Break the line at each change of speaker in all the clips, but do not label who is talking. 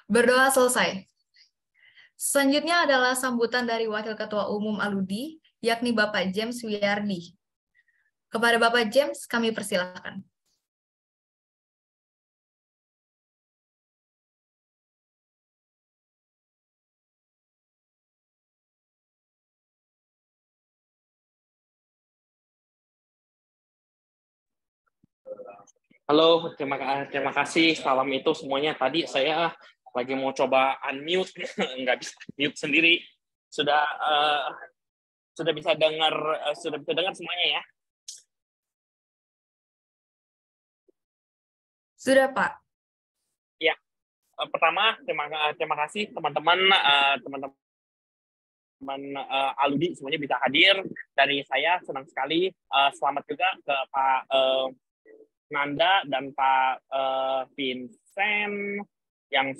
Berdoa selesai. Selanjutnya adalah sambutan dari Wakil Ketua Umum Aludi, yakni Bapak James Wiyardi. Kepada Bapak James, kami persilakan.
Halo, terima kasih. Salam itu semuanya. Tadi saya lagi mau coba unmute, nggak bisa mute sendiri. Sudah bisa dengar semuanya ya.
Sudah, Pak.
Ya, pertama terima kasih teman-teman Aludi semuanya bisa hadir. Dari saya senang sekali. Selamat juga ke Pak Nanda dan Pak Vincent yang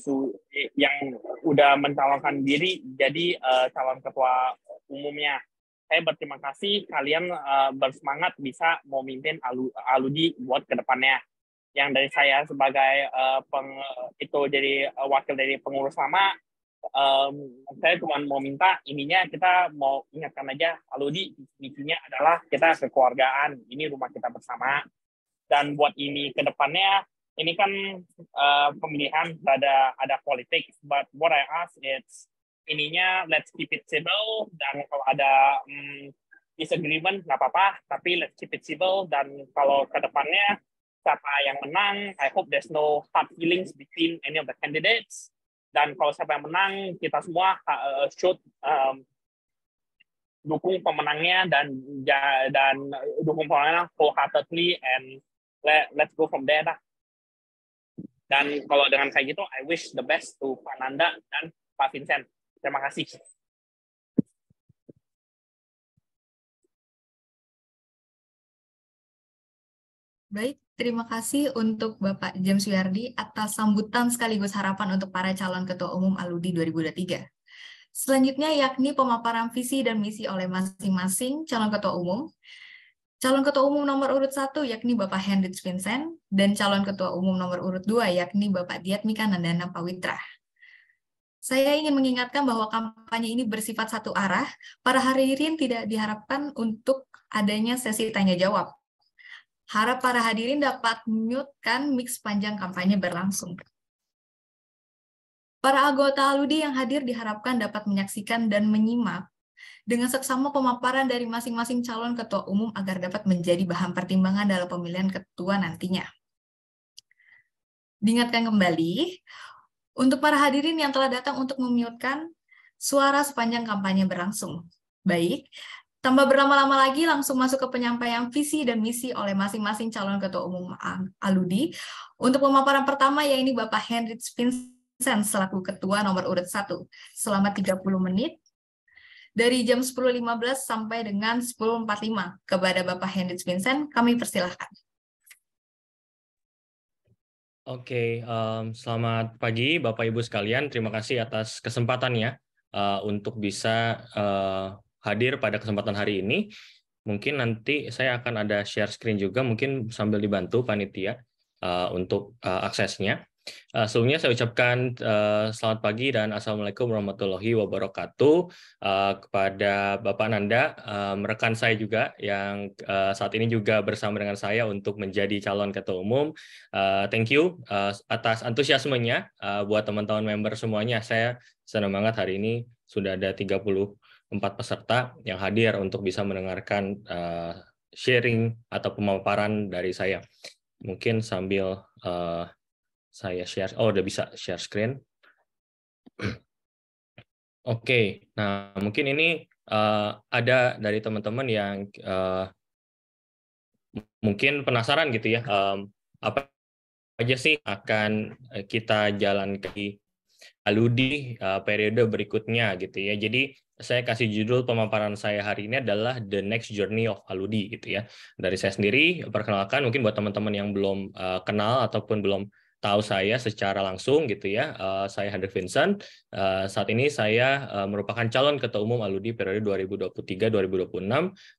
udah mencalonkan diri jadi calon ketua umumnya. Saya berterima kasih kalian bersemangat bisa memimpin Aludi buat kedepannya. Yang dari saya sebagai jadi wakil dari pengurus lama, saya cuma mau minta ininya, kita mau ingatkan aja Aludi misinya adalah kita kekeluargaan, ini rumah kita bersama. Dan buat ini ke depannya, ini kan pemilihan ada politik, but what I ask is ininya let's keep it civil, dan kalau ada disagreement nggak apa-apa, tapi let's keep it civil. Dan kalau ke depannya siapa yang menang, I hope there's no hard feelings between any of the candidates. Dan kalau siapa yang menang, kita semua should dukung pemenangnya dan dukung pemenangnya wholeheartedly, and let's go from there dah. Dan kalau dengan kayak gitu, I wish the best to Pak Nanda dan Pak Vincent. Terima kasih.
Baik, terima kasih untuk Bapak James Wiyardi atas sambutan sekaligus harapan untuk para calon Ketua Umum Aludi 2023. Selanjutnya yakni pemaparan visi dan misi oleh masing-masing calon Ketua Umum. Calon Ketua Umum nomor urut 1 yakni Bapak Hendrik Vincent, dan calon Ketua Umum nomor urut 2 yakni Bapak Diatmika Nandana Pawitra. Saya ingin mengingatkan bahwa kampanye ini bersifat satu arah. Para hadirin tidak diharapkan untuk adanya sesi tanya-jawab. Harap para hadirin dapat mute-kan mic sepanjang kampanye berlangsung. Para anggota Aludi yang hadir diharapkan dapat menyaksikan dan menyimak dengan seksama pemaparan dari masing-masing calon ketua umum agar dapat menjadi bahan pertimbangan dalam pemilihan ketua nantinya. Diingatkan kembali, untuk para hadirin yang telah datang untuk memute-kan suara sepanjang kampanye berlangsung. Baik, tanpa berlama-lama lagi, langsung masuk ke penyampaian visi dan misi oleh masing-masing calon ketua umum Aludi. Untuk pemaparan pertama, yaitu Bapak Hendrik Vincent selaku ketua nomor urut 1. Selama 30 menit, dari jam 10.15 sampai dengan 10.45. Kepada Bapak Hendrik Vincent, kami persilahkan.
Oke, selamat pagi Bapak Ibu sekalian. Terima kasih atas kesempatannya untuk bisa hadir pada kesempatan hari ini. Mungkin nanti saya akan ada share screen juga, mungkin sambil dibantu panitia untuk aksesnya. Sebelumnya saya ucapkan selamat pagi dan Assalamualaikum warahmatullahi wabarakatuh kepada Bapak Nanda, rekan saya juga yang saat ini juga bersama dengan saya untuk menjadi calon ketua umum. Thank you atas antusiasmenya buat teman-teman member semuanya. Saya senang banget hari ini sudah ada 34 peserta yang hadir untuk bisa mendengarkan sharing atau pemaparan dari saya. Mungkin sambil saya share, udah bisa share screen. Oke, nah mungkin ini ada dari teman-teman yang mungkin penasaran gitu ya, apa aja sih akan kita jalan ke Aludi periode berikutnya gitu ya. Jadi saya kasih judul pemaparan saya hari ini adalah The Next Journey of Aludi gitu ya. Dari saya sendiri, perkenalkan mungkin buat teman-teman yang belum kenal ataupun belum tahu saya secara langsung gitu ya, saya Hendrik Vincent. Saat ini saya merupakan calon ketua umum Aludi periode 2023-2026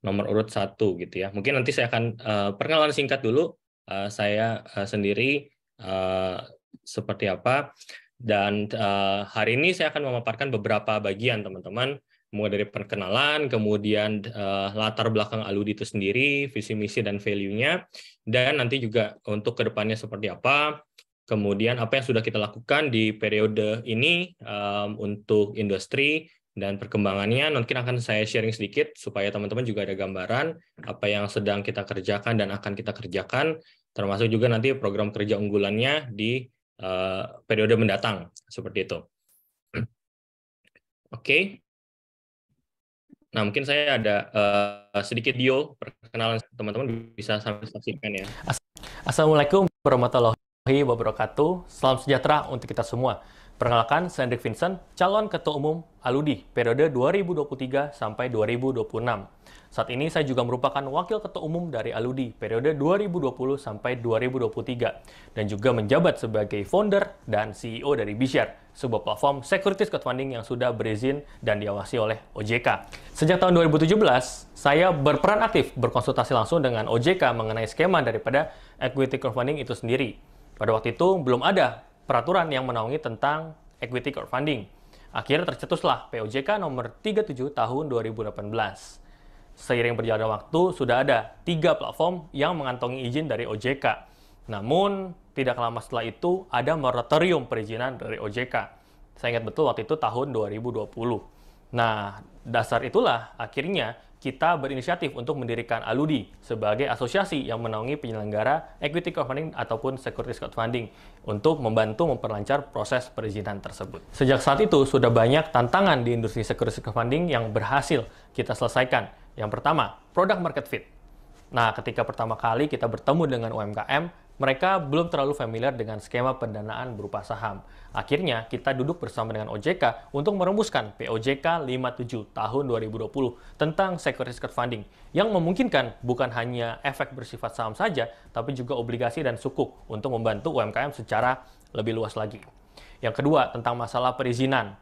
nomor urut 1 gitu ya. Mungkin nanti saya akan perkenalan singkat dulu saya sendiri seperti apa. Dan hari ini saya akan memaparkan beberapa bagian, teman-teman, mulai dari perkenalan, kemudian latar belakang Aludi itu sendiri, visi misi dan value-nya, dan nanti juga untuk kedepannya seperti apa, kemudian apa yang sudah kita lakukan di periode ini untuk industri dan perkembangannya. Mungkin akan saya sharing sedikit supaya teman-teman juga ada gambaran apa yang sedang kita kerjakan dan akan kita kerjakan, termasuk juga nanti program kerja unggulannya di periode mendatang, seperti itu. Oke. Nah, mungkin saya ada sedikit video perkenalan, teman-teman bisa sambil saksikan ya.
Assalamualaikum warahmatullahi wabarakatuh. Salam sejahtera untuk kita semua. Perkenalkan, saya Hendrik Vincent, calon Ketua Umum Aludi periode 2023 sampai 2026. Saat ini saya juga merupakan Wakil Ketua Umum dari Aludi periode 2020 sampai 2023 dan juga menjabat sebagai founder dan CEO dari B-Share, sebuah platform securities crowdfunding yang sudah berizin dan diawasi oleh OJK. Sejak tahun 2017, saya berperan aktif berkonsultasi langsung dengan OJK mengenai skema daripada equity crowdfunding itu sendiri. Pada waktu itu belum ada peraturan yang menaungi tentang equity crowdfunding. Akhirnya tercetuslah POJK nomor 37 tahun 2018. Seiring berjalannya waktu, sudah ada 3 platform yang mengantongi izin dari OJK. Namun, tidak lama setelah itu, ada moratorium perizinan dari OJK. Saya ingat betul waktu itu tahun 2020. Nah, dasar itulah akhirnya kita berinisiatif untuk mendirikan Aludi sebagai asosiasi yang menaungi penyelenggara equity crowdfunding ataupun securities crowdfunding untuk membantu memperlancar proses perizinan tersebut. Sejak saat itu, sudah banyak tantangan di industri securities crowdfunding yang berhasil kita selesaikan. Yang pertama, product market fit. Nah, ketika pertama kali kita bertemu dengan UMKM, mereka belum terlalu familiar dengan skema pendanaan berupa saham. Akhirnya, kita duduk bersama dengan OJK untuk merumuskan POJK 57 tahun 2020 tentang securities crowdfunding yang memungkinkan bukan hanya efek bersifat saham saja, tapi juga obligasi dan sukuk untuk membantu UMKM secara lebih luas lagi. Yang kedua, tentang masalah perizinan.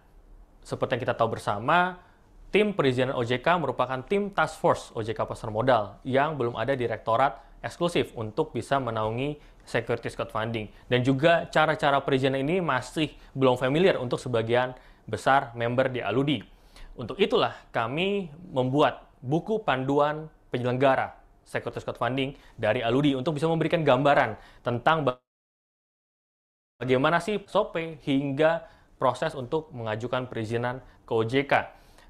Seperti yang kita tahu bersama, tim perizinan OJK merupakan tim task force OJK Pasar Modal yang belum ada direktorat eksklusif untuk bisa menaungi securities crowdfunding. Dan juga cara-cara perizinan ini masih belum familiar untuk sebagian besar member di Aludi. Untuk itulah kami membuat buku panduan penyelenggara securities crowdfunding dari Aludi untuk bisa memberikan gambaran tentang bagaimana sih SOP hingga proses untuk mengajukan perizinan ke OJK.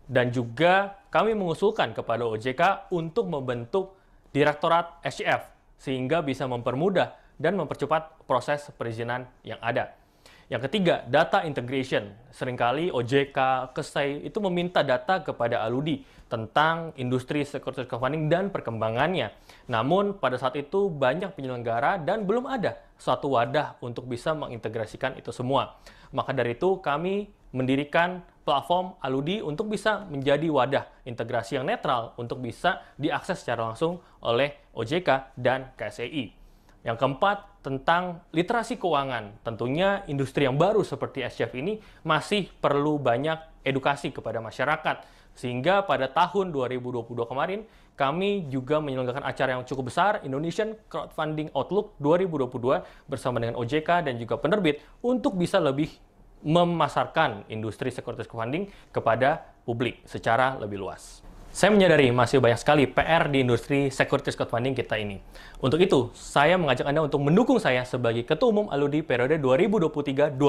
Dan juga kami mengusulkan kepada OJK untuk membentuk Direktorat SCF sehingga bisa mempermudah dan mempercepat proses perizinan yang ada. Yang ketiga, data integration. Seringkali OJK, KESEI itu meminta data kepada Aludi tentang industri securities crowdfunding dan perkembangannya. Namun pada saat itu banyak penyelenggara dan belum ada suatu wadah untuk bisa mengintegrasikan itu semua. Maka dari itu kami mendirikan platform Aludi untuk bisa menjadi wadah integrasi yang netral untuk bisa diakses secara langsung oleh OJK dan KSEI. Yang keempat, tentang literasi keuangan. Tentunya industri yang baru seperti SCF ini masih perlu banyak edukasi kepada masyarakat. Sehingga pada tahun 2022 kemarin, kami juga menyelenggarakan acara yang cukup besar, Indonesian Crowdfunding Outlook 2022, bersama dengan OJK dan juga penerbit untuk bisa lebih memasarkan industri securities crowdfunding kepada publik secara lebih luas. Saya menyadari masih banyak sekali PR di industri securities crowdfunding kita ini. Untuk itu, saya mengajak Anda untuk mendukung saya sebagai Ketua Umum Aludi periode 2023-2026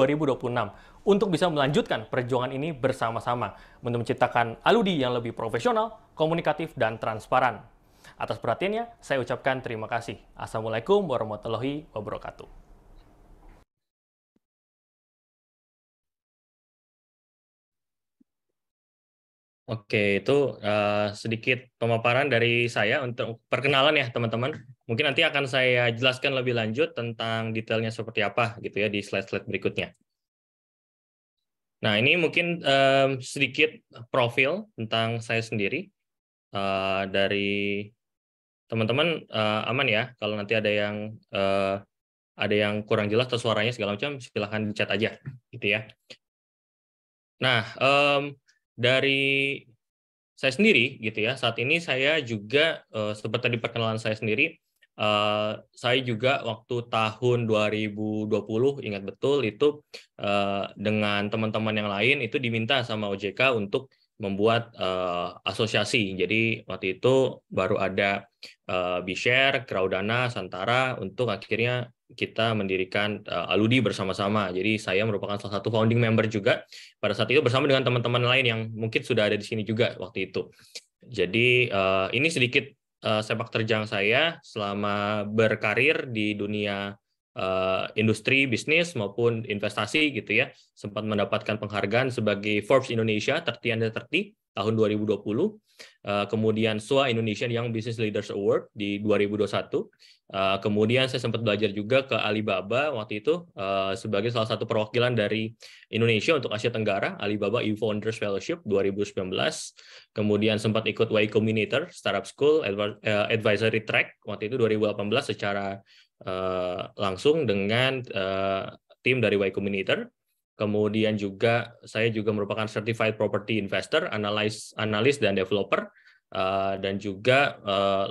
untuk bisa melanjutkan perjuangan ini bersama-sama untuk menciptakan Aludi yang lebih profesional, komunikatif, dan transparan. Atas perhatiannya, saya ucapkan terima kasih. Assalamualaikum warahmatullahi wabarakatuh.
Oke, itu sedikit pemaparan dari saya untuk perkenalan ya teman-teman. Mungkin nanti akan saya jelaskan lebih lanjut tentang detailnya seperti apa gitu ya di slide-slide berikutnya. Nah, ini mungkin sedikit profil tentang saya sendiri. Dari teman-teman aman ya, kalau nanti ada yang kurang jelas atau suaranya segala macam, silahkan di chat aja gitu ya. Nah, dari saya sendiri gitu ya, saat ini saya juga seperti di perkenalan saya sendiri Saya juga waktu tahun 2020 ingat betul itu dengan teman-teman yang lain itu diminta sama OJK untuk membuat asosiasi. Jadi waktu itu baru ada BeShare, Crowdana, Santara untuk akhirnya kita mendirikan Aludi bersama-sama. Jadi saya merupakan salah satu founding member juga pada saat itu bersama dengan teman-teman lain yang mungkin sudah ada di sini juga waktu itu. Jadi ini sedikit sepak terjang saya selama berkarir di dunia industri, bisnis maupun investasi gitu ya. Sempat mendapatkan penghargaan sebagai Forbes Indonesia 30 Under 30 tahun 2020. Kemudian SWA Indonesian Young Business Leaders Award di 2021. Kemudian saya sempat belajar juga ke Alibaba waktu itu sebagai salah satu perwakilan dari Indonesia untuk Asia Tenggara, Alibaba E-Founders Fellowship 2019. Kemudian sempat ikut Y Combinator Startup School Advisory Track waktu itu 2018 secara langsung dengan tim dari Y Combinator. Kemudian juga saya juga merupakan Certified Property Investor, analis dan developer, dan juga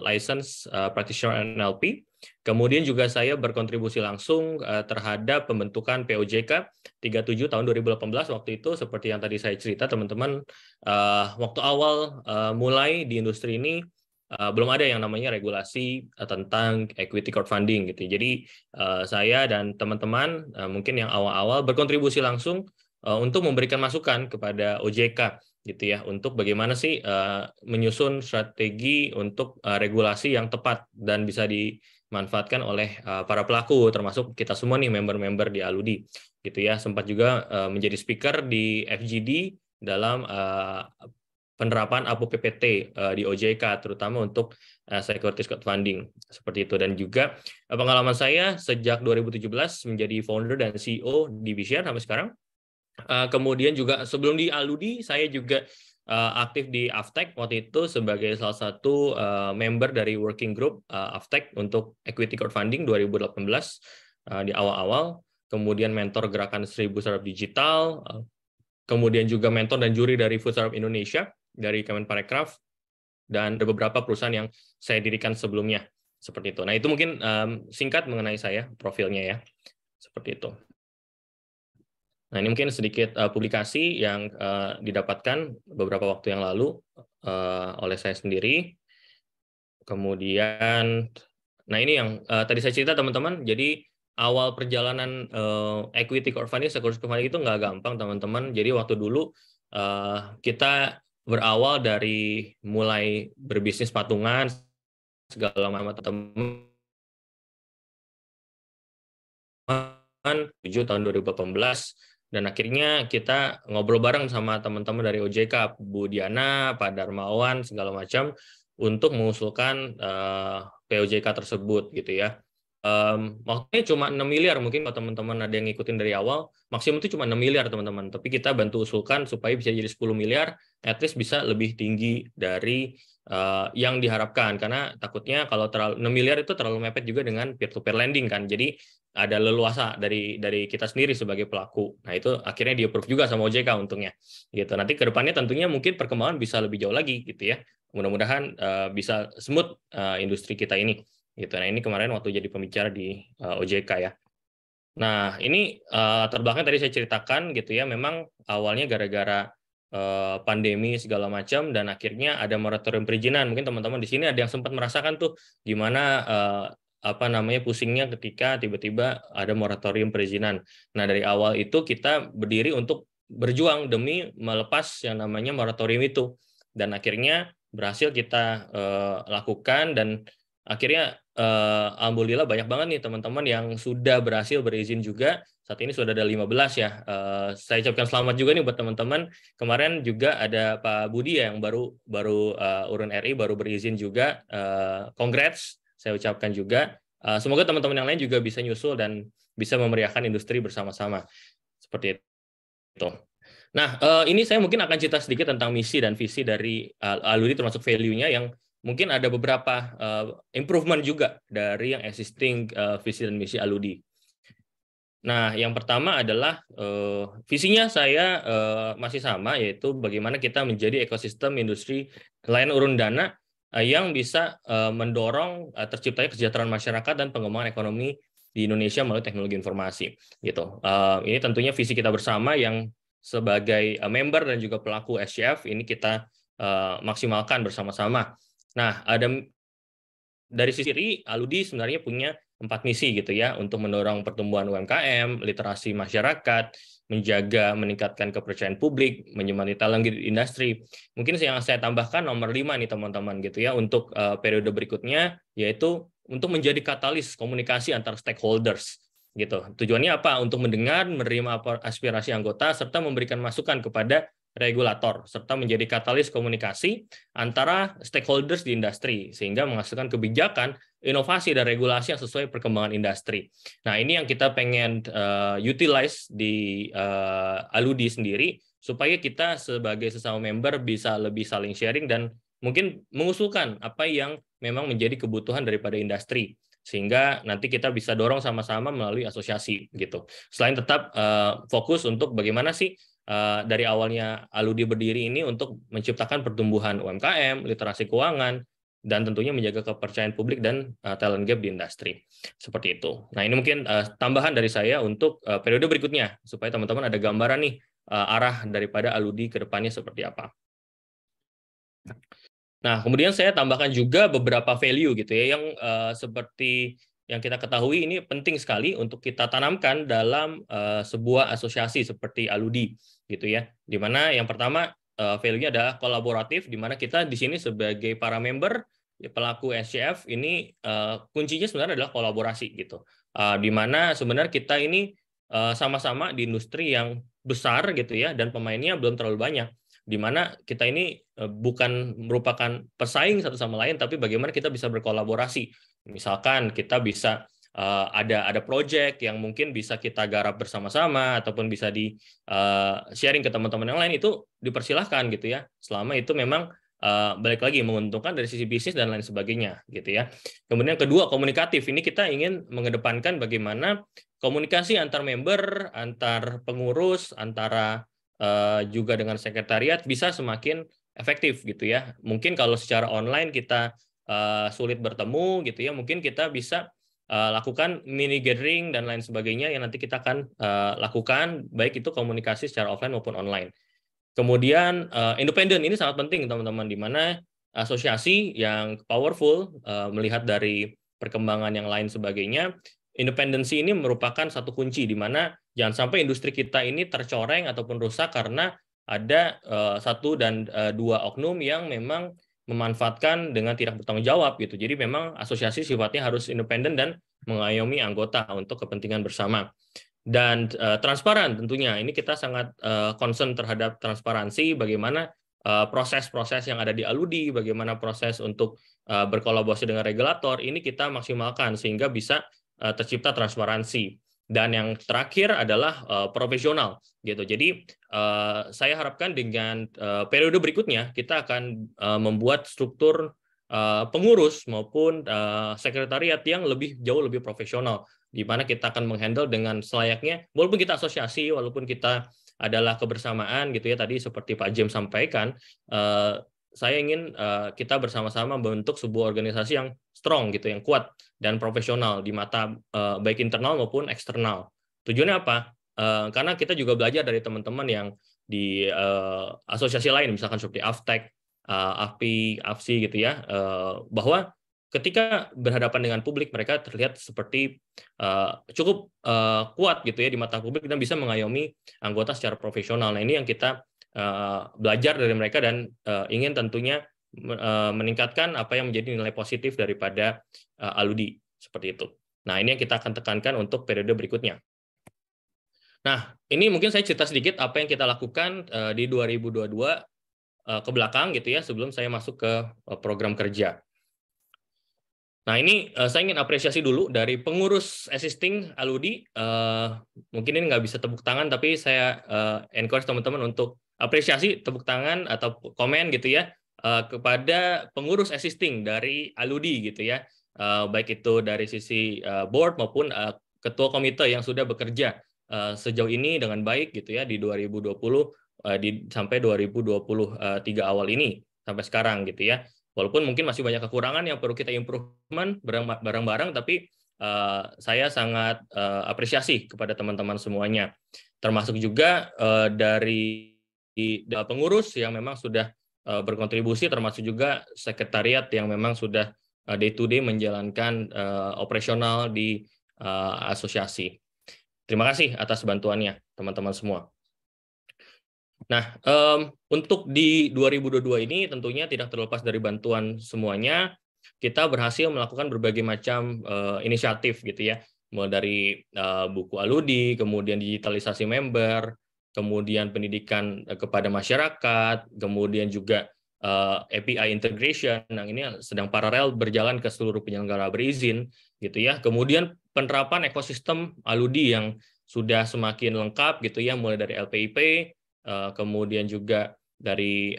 License Practitioner NLP. Kemudian juga saya berkontribusi langsung terhadap pembentukan POJK 37 tahun 2018 waktu itu, seperti yang tadi saya cerita teman-teman, waktu awal mulai di industri ini belum ada yang namanya regulasi tentang equity crowdfunding gitu. Jadi saya dan teman-teman mungkin yang awal-awal berkontribusi langsung untuk memberikan masukan kepada OJK gitu ya, untuk bagaimana sih menyusun strategi untuk regulasi yang tepat dan bisa dimanfaatkan oleh para pelaku, termasuk kita semua nih member-member di Aludi gitu ya. Sempat juga menjadi speaker di FGD dalam penerapan APO PPT di OJK, terutama untuk securities crowdfunding seperti itu. Dan juga pengalaman saya sejak 2017 menjadi founder dan CEO di BeShare sampai sekarang. Kemudian juga sebelum di Aludi, saya juga aktif di Avtech waktu itu sebagai salah satu member dari working group Avtech untuk equity crowdfunding 2018 di awal-awal. Kemudian mentor gerakan 1000 startup digital. Kemudian juga mentor dan juri dari Food Startup Indonesia dari Kemenparekraf, dan ada beberapa perusahaan yang saya dirikan sebelumnya seperti itu. Nah, itu mungkin singkat mengenai saya, profilnya ya, seperti itu. Nah, ini mungkin sedikit publikasi yang didapatkan beberapa waktu yang lalu oleh saya sendiri. Kemudian, nah ini yang tadi saya cerita teman-teman, jadi awal perjalanan equity crowdfunding, securities crowdfunding itu nggak gampang teman-teman. Jadi waktu dulu kita berawal dari mulai berbisnis patungan segala macam teman-teman 7 tahun 2018, dan akhirnya kita ngobrol bareng sama teman-teman dari OJK, Bu Diana, Pak Darmawan segala macam untuk mengusulkan POJK tersebut gitu ya. Waktunya cuma 6 miliar, mungkin kalau teman-teman ada yang ngikutin dari awal, maksimum itu cuma 6 miliar teman-teman, tapi kita bantu usulkan supaya bisa jadi 10 miliar, at least bisa lebih tinggi dari yang diharapkan, karena takutnya kalau terlalu 6 miliar itu terlalu mepet juga dengan peer-to-peer lending kan, jadi ada leluasa dari kita sendiri sebagai pelaku. Nah, itu akhirnya di-approve juga sama OJK untungnya gitu. Nanti ke depannya tentunya mungkin perkembangan bisa lebih jauh lagi gitu ya, mudah-mudahan bisa smooth industri kita ini gitu. Nah, ini kemarin waktu jadi pembicara di OJK ya. Nah, ini terbelakang tadi saya ceritakan gitu ya, memang awalnya gara-gara pandemi segala macam, dan akhirnya ada moratorium perizinan. Mungkin teman-teman di sini ada yang sempat merasakan tuh gimana pusingnya ketika tiba-tiba ada moratorium perizinan. Nah, dari awal itu kita berdiri untuk berjuang demi melepas yang namanya moratorium itu, dan akhirnya berhasil kita lakukan, dan akhirnya alhamdulillah banyak banget nih teman-teman yang sudah berhasil berizin juga. Saat ini sudah ada 15 ya. Saya ucapkan selamat juga nih buat teman-teman. Kemarin juga ada Pak Budi ya, yang baru Urun RI baru berizin juga. Congrats, saya ucapkan juga. Semoga teman-teman yang lain juga bisa nyusul dan bisa memeriahkan industri bersama-sama. Seperti itu. Nah, ini saya mungkin akan cerita sedikit tentang misi dan visi dari Aludi, termasuk value-nya yang mungkin ada beberapa improvement juga dari yang existing visi dan misi Aludi. Nah, yang pertama adalah visinya saya masih sama, yaitu bagaimana kita menjadi ekosistem industri layanan urun dana yang bisa mendorong terciptanya kesejahteraan masyarakat dan pengembangan ekonomi di Indonesia melalui teknologi informasi gitu. Ini tentunya visi kita bersama yang sebagai member dan juga pelaku SCF ini kita maksimalkan bersama-sama. Nah, dari sisi Aludi sebenarnya punya 4 misi gitu ya, untuk mendorong pertumbuhan UMKM, literasi masyarakat, meningkatkan kepercayaan publik, menyemangati talent industri. Mungkin yang saya tambahkan nomor 5 nih teman-teman gitu ya, untuk periode berikutnya, yaitu untuk menjadi katalis komunikasi antar stakeholders gitu. Tujuannya apa? Untuk mendengar, menerima aspirasi anggota, serta memberikan masukan kepada regulator, serta menjadi katalis komunikasi antara stakeholders di industri, sehingga menghasilkan kebijakan, inovasi, dan regulasi yang sesuai perkembangan industri. Nah, ini yang kita pengen utilize di Aludi sendiri, supaya kita sebagai sesama member bisa lebih saling sharing dan mungkin mengusulkan apa yang memang menjadi kebutuhan daripada industri, sehingga nanti kita bisa dorong sama-sama melalui asosiasi gitu. Selain tetap fokus untuk bagaimana sih dari awalnya Aludi berdiri ini untuk menciptakan pertumbuhan UMKM, literasi keuangan, dan tentunya menjaga kepercayaan publik dan talent gap di industri. Seperti itu. Nah, ini mungkin tambahan dari saya untuk periode berikutnya, supaya teman-teman ada gambaran nih arah daripada Aludi ke depannya seperti apa. Nah, kemudian saya tambahkan juga beberapa value gitu ya, yang seperti yang kita ketahui ini penting sekali untuk kita tanamkan dalam sebuah asosiasi seperti Aludi gitu ya. Di mana yang pertama value-nya adalah kolaboratif, di mana kita di sini sebagai para member pelaku SCF ini kuncinya sebenarnya adalah kolaborasi gitu. Di mana sebenarnya kita ini sama-sama di industri yang besar gitu ya, dan pemainnya belum terlalu banyak. Di mana kita ini bukan merupakan pesaing satu sama lain, tapi bagaimana kita bisa berkolaborasi. Misalkan kita bisa ada project yang mungkin bisa kita garap bersama-sama, ataupun bisa di sharing ke teman-teman yang lain, itu dipersilahkan gitu ya, selama itu memang balik lagi menguntungkan dari sisi bisnis dan lain sebagainya gitu ya. Kemudian kedua, komunikatif. Ini kita ingin mengedepankan bagaimana komunikasi antar member, antar pengurus, antara juga dengan sekretariat bisa semakin efektif gitu ya. Mungkin kalau secara online kita sulit bertemu gitu ya, mungkin kita bisa lakukan mini gathering dan lain sebagainya yang nanti kita akan lakukan, baik itu komunikasi secara offline maupun online. Kemudian independen, ini sangat penting teman-teman, di mana asosiasi yang powerful melihat dari perkembangan yang lain sebagainya, independensi ini merupakan satu kunci, di mana jangan sampai industri kita ini tercoreng ataupun rusak karena ada satu dan dua oknum yang memang memanfaatkan dengan tidak bertanggung jawab gitu. Jadi memang asosiasi sifatnya harus independen dan mengayomi anggota untuk kepentingan bersama. Dan transparan tentunya, ini kita sangat concern terhadap transparansi, bagaimana proses-proses yang ada di Aludi, bagaimana proses untuk berkolaborasi dengan regulator, ini kita maksimalkan sehingga bisa tercipta transparansi. Dan yang terakhir adalah profesional gitu. Jadi saya harapkan dengan periode berikutnya kita akan membuat struktur pengurus maupun sekretariat yang jauh lebih profesional, di mana kita akan menghandle dengan selayaknya, walaupun kita asosiasi, walaupun kita adalah kebersamaan gitu ya, tadi seperti Pak James sampaikan, saya ingin kita bersama-sama membentuk sebuah organisasi yang strong gitu, yang kuat dan profesional di mata baik internal maupun eksternal. Tujuannya apa? Karena kita juga belajar dari teman-teman yang di asosiasi lain, misalkan seperti AFTEC, AFPI, AFSI gitu ya, bahwa ketika berhadapan dengan publik mereka terlihat seperti cukup kuat gitu ya di mata publik dan bisa mengayomi anggota secara profesional. Nah, ini yang kita belajar dari mereka dan ingin tentunya meningkatkan apa yang menjadi nilai positif daripada Aludi seperti itu. Nah, ini yang kita akan tekankan untuk periode berikutnya. Nah, ini mungkin saya cerita sedikit apa yang kita lakukan di 2022 ke belakang gitu ya, sebelum saya masuk ke program kerja. Nah, ini saya ingin apresiasi dulu dari pengurus existing Aludi. Mungkin ini nggak bisa tepuk tangan, tapi saya encourage teman-teman untuk apresiasi, tepuk tangan atau komen gitu ya kepada pengurus existing dari Aludi gitu ya, baik itu dari sisi board maupun ketua komite yang sudah bekerja sejauh ini dengan baik gitu ya di 2020 sampai 2023 awal ini sampai sekarang gitu ya. Walaupun mungkin masih banyak kekurangan yang perlu kita improvement bareng-bareng, tapi saya sangat apresiasi kepada teman-teman semuanya. Termasuk juga dari pengurus yang memang sudah berkontribusi, termasuk juga sekretariat yang memang sudah day to day menjalankan operasional di asosiasi. Terima kasih atas bantuannya, teman-teman semua. Nah, untuk di 2022 ini tentunya tidak terlepas dari bantuan semuanya, kita berhasil melakukan berbagai macam inisiatif gitu ya, mulai dari buku Aludi, kemudian digitalisasi member, kemudian pendidikan kepada masyarakat, kemudian juga API integration, yang ini sedang paralel berjalan ke seluruh penyelenggara berizin gitu ya. Kemudian penerapan ekosistem Aludi yang sudah semakin lengkap gitu ya, mulai dari LPIP, kemudian juga dari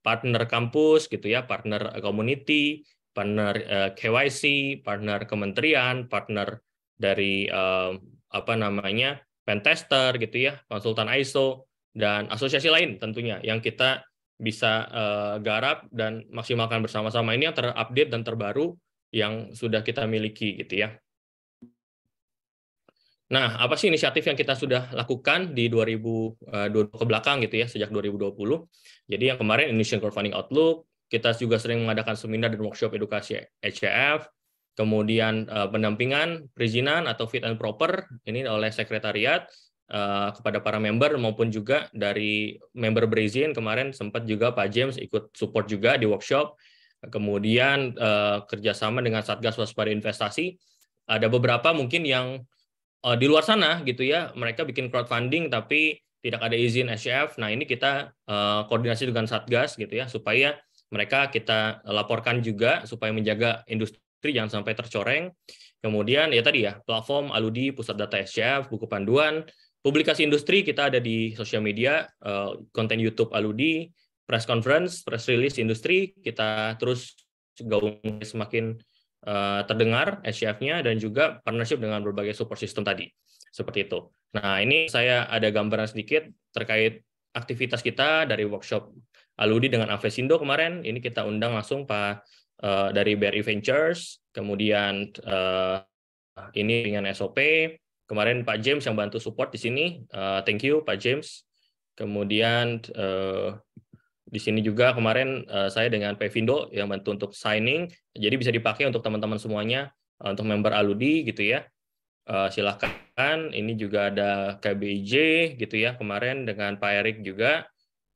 partner kampus gitu ya, partner community, partner KYC, partner kementerian, partner dari pentester gitu ya, konsultan ISO, dan asosiasi lain tentunya yang kita bisa garap dan maksimalkan bersama-sama. Ini yang terupdate dan terbaru yang sudah kita miliki gitu ya. Nah, apa sih inisiatif yang kita sudah lakukan di 2020 ke belakang gitu ya, sejak 2020. Jadi yang kemarin Indonesian Crowdfunding Outlook, kita juga sering mengadakan seminar dan workshop edukasi HCF, kemudian pendampingan, perizinan atau fit and proper, ini oleh sekretariat kepada para member maupun juga dari member berizin. Kemarin sempat juga Pak James ikut support juga di workshop. Kemudian kerjasama dengan Satgas Waspada Investasi. Ada beberapa mungkin yang di luar sana gitu ya, mereka bikin crowdfunding tapi tidak ada izin SCF. Nah, ini kita koordinasi dengan Satgas gitu ya, supaya mereka kita laporkan juga supaya menjaga industri jangan sampai tercoreng. Kemudian ya tadi ya, platform Aludi, pusat data SCF, buku panduan, publikasi industri kita ada di sosial media, konten YouTube Aludi, press conference, press release industri, kita terus gaung semakin terdengar SCF-nya, dan juga partnership dengan berbagai support system tadi. Seperti itu. Nah, ini saya ada gambaran sedikit terkait aktivitas kita dari workshop Aludi dengan Avesindo kemarin. Ini kita undang langsung Pak dari BRI Ventures, kemudian ini dengan SOP. Kemarin Pak James yang bantu support di sini. Thank you Pak James. Kemudian di sini juga kemarin saya dengan Pevindo yang bantu untuk signing, jadi bisa dipakai untuk teman-teman semuanya, untuk member Aludi gitu ya. Silahkan, ini juga ada KBIJ gitu ya, kemarin dengan Pak Erik juga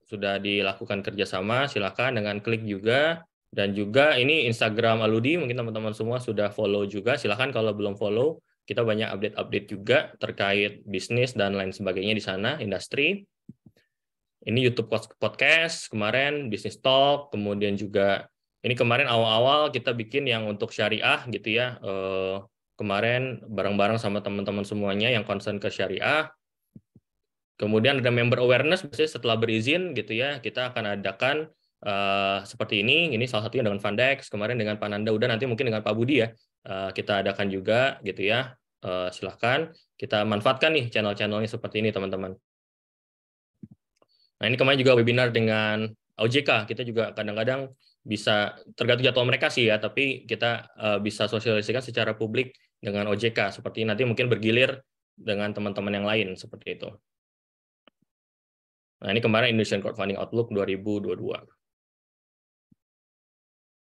sudah dilakukan kerjasama, silahkan dengan klik juga. Dan juga ini Instagram Aludi, mungkin teman-teman semua sudah follow juga, silahkan kalau belum follow, kita banyak update-update juga terkait bisnis dan lain sebagainya di sana, industri. Ini YouTube podcast kemarin, Business Talk, kemudian juga ini kemarin awal-awal kita bikin yang untuk syariah gitu ya. Kemarin bareng-bareng sama teman-teman semuanya yang concern ke syariah. Kemudian ada member awareness, biasanya setelah berizin gitu ya, kita akan adakan seperti ini salah satunya dengan Fundex, kemarin dengan Pak Nanda, udah nanti mungkin dengan Pak Budi ya, kita adakan juga gitu ya. Silahkan kita manfaatkan nih channel-channelnya seperti ini teman-teman. Nah, ini kemarin juga webinar dengan OJK, kita juga kadang-kadang bisa, tergantung jadwal mereka sih ya, tapi kita bisa sosialisasikan secara publik dengan OJK, seperti nanti mungkin bergilir dengan teman-teman yang lain, seperti itu. Nah, ini kemarin Indonesian Crowdfunding Outlook 2022.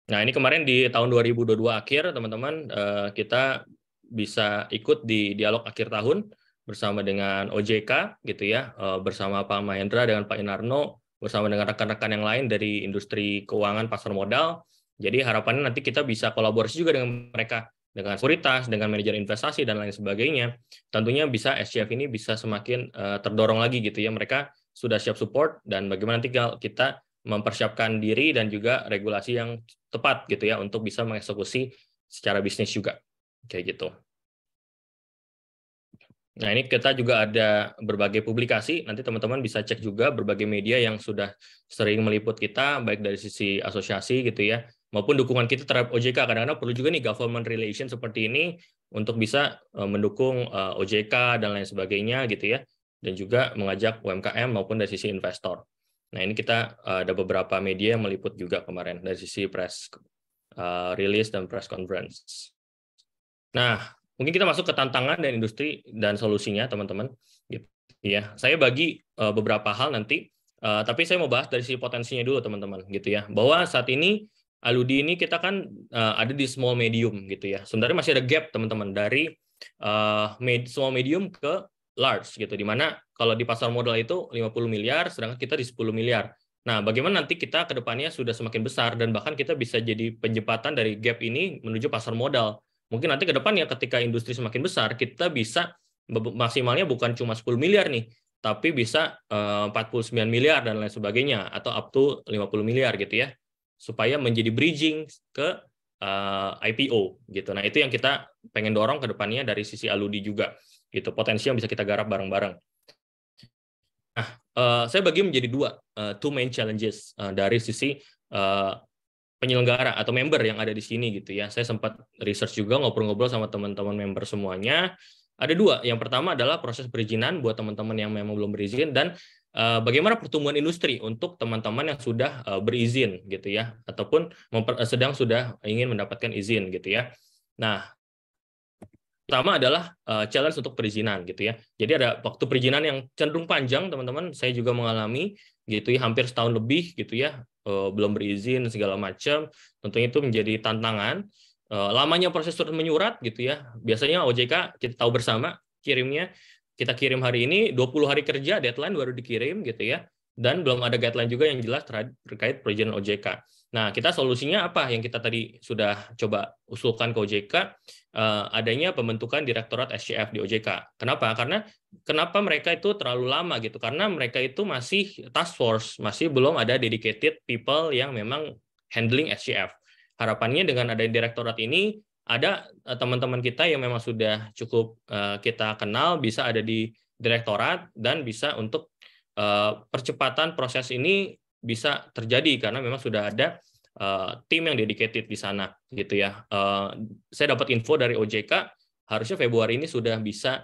Nah, ini kemarin di tahun 2022 akhir, teman-teman, kita bisa ikut di dialog akhir tahun, bersama dengan OJK gitu ya, bersama Pak Mahendra dengan Pak Inarno, bersama dengan rekan-rekan yang lain dari industri keuangan pasar modal. Jadi harapannya nanti kita bisa kolaborasi juga dengan mereka, dengan sekuritas, dengan manajer investasi dan lain sebagainya. Tentunya bisa SCF ini bisa semakin terdorong lagi gitu ya. Mereka sudah siap support, dan bagaimana nanti kita mempersiapkan diri dan juga regulasi yang tepat gitu ya untuk bisa mengeksekusi secara bisnis juga kayak gitu. Nah, ini kita juga ada berbagai publikasi, nanti teman-teman bisa cek juga berbagai media yang sudah sering meliput kita, baik dari sisi asosiasi gitu ya, maupun dukungan kita terhadap OJK. Kadang-kadang perlu juga nih government relation seperti ini untuk bisa mendukung OJK dan lain sebagainya gitu ya, dan juga mengajak UMKM maupun dari sisi investor. Nah, ini kita ada beberapa media yang meliput juga kemarin dari sisi press release dan press conference. Nah, mungkin kita masuk ke tantangan dan industri dan solusinya, teman-teman. Gitu ya. Saya bagi beberapa hal nanti, tapi saya mau bahas dari sisi potensinya dulu, teman-teman. Gitu ya. Bahwa saat ini Aludi ini kita kan ada di small medium, gitu ya. Sebenarnya masih ada gap, teman-teman, dari small medium ke large, gitu. Dimana kalau di pasar modal itu 50 miliar, sedangkan kita di 10 miliar. Nah, bagaimana nanti kita ke depannya sudah semakin besar dan bahkan kita bisa jadi penjembatan dari gap ini menuju pasar modal. Mungkin nanti ke depannya ketika industri semakin besar, kita bisa maksimalnya bukan cuma 10 miliar nih, tapi bisa 49 miliar dan lain sebagainya, atau up to 50 miliar gitu ya, supaya menjadi bridging ke IPO gitu. Nah, itu yang kita pengen dorong ke depannya dari sisi Aludi juga. Gitu, potensi yang bisa kita garap bareng-bareng. Nah, saya bagi menjadi two main challenges dari sisi penyelenggara atau member yang ada di sini gitu ya. Saya sempat research juga, ngobrol-ngobrol sama teman-teman member semuanya. Ada dua. Yang pertama adalah proses perizinan buat teman-teman yang memang belum berizin, dan bagaimana pertumbuhan industri untuk teman-teman yang sudah berizin gitu ya, ataupun sudah ingin mendapatkan izin gitu ya. Nah, pertama adalah challenge untuk perizinan gitu ya. Jadi ada waktu perizinan yang cenderung panjang, teman-teman. Saya juga mengalami gitu ya, hampir setahun lebih gitu ya, belum berizin segala macam. Tentunya itu menjadi tantangan. Lamanya proses surat menyurat gitu ya. Biasanya OJK kita tahu bersama kirimnya, kita kirim hari ini, 20 hari kerja deadline baru dikirim gitu ya. Dan belum ada guideline juga yang jelas terkait perizinan OJK. Nah, kita solusinya apa yang kita tadi sudah coba usulkan ke OJK? Adanya pembentukan Direktorat SCF di OJK. Kenapa? Karena kenapa mereka itu terlalu lama gitu? Karena mereka itu masih task force, masih belum ada dedicated people yang memang handling SCF. Harapannya dengan ada direktorat ini, ada teman-teman kita yang memang sudah cukup kita kenal bisa ada di direktorat dan bisa untuk percepatan proses ini bisa terjadi karena memang sudah ada tim yang dedicated di sana gitu ya. Saya dapat info dari OJK harusnya Februari ini sudah bisa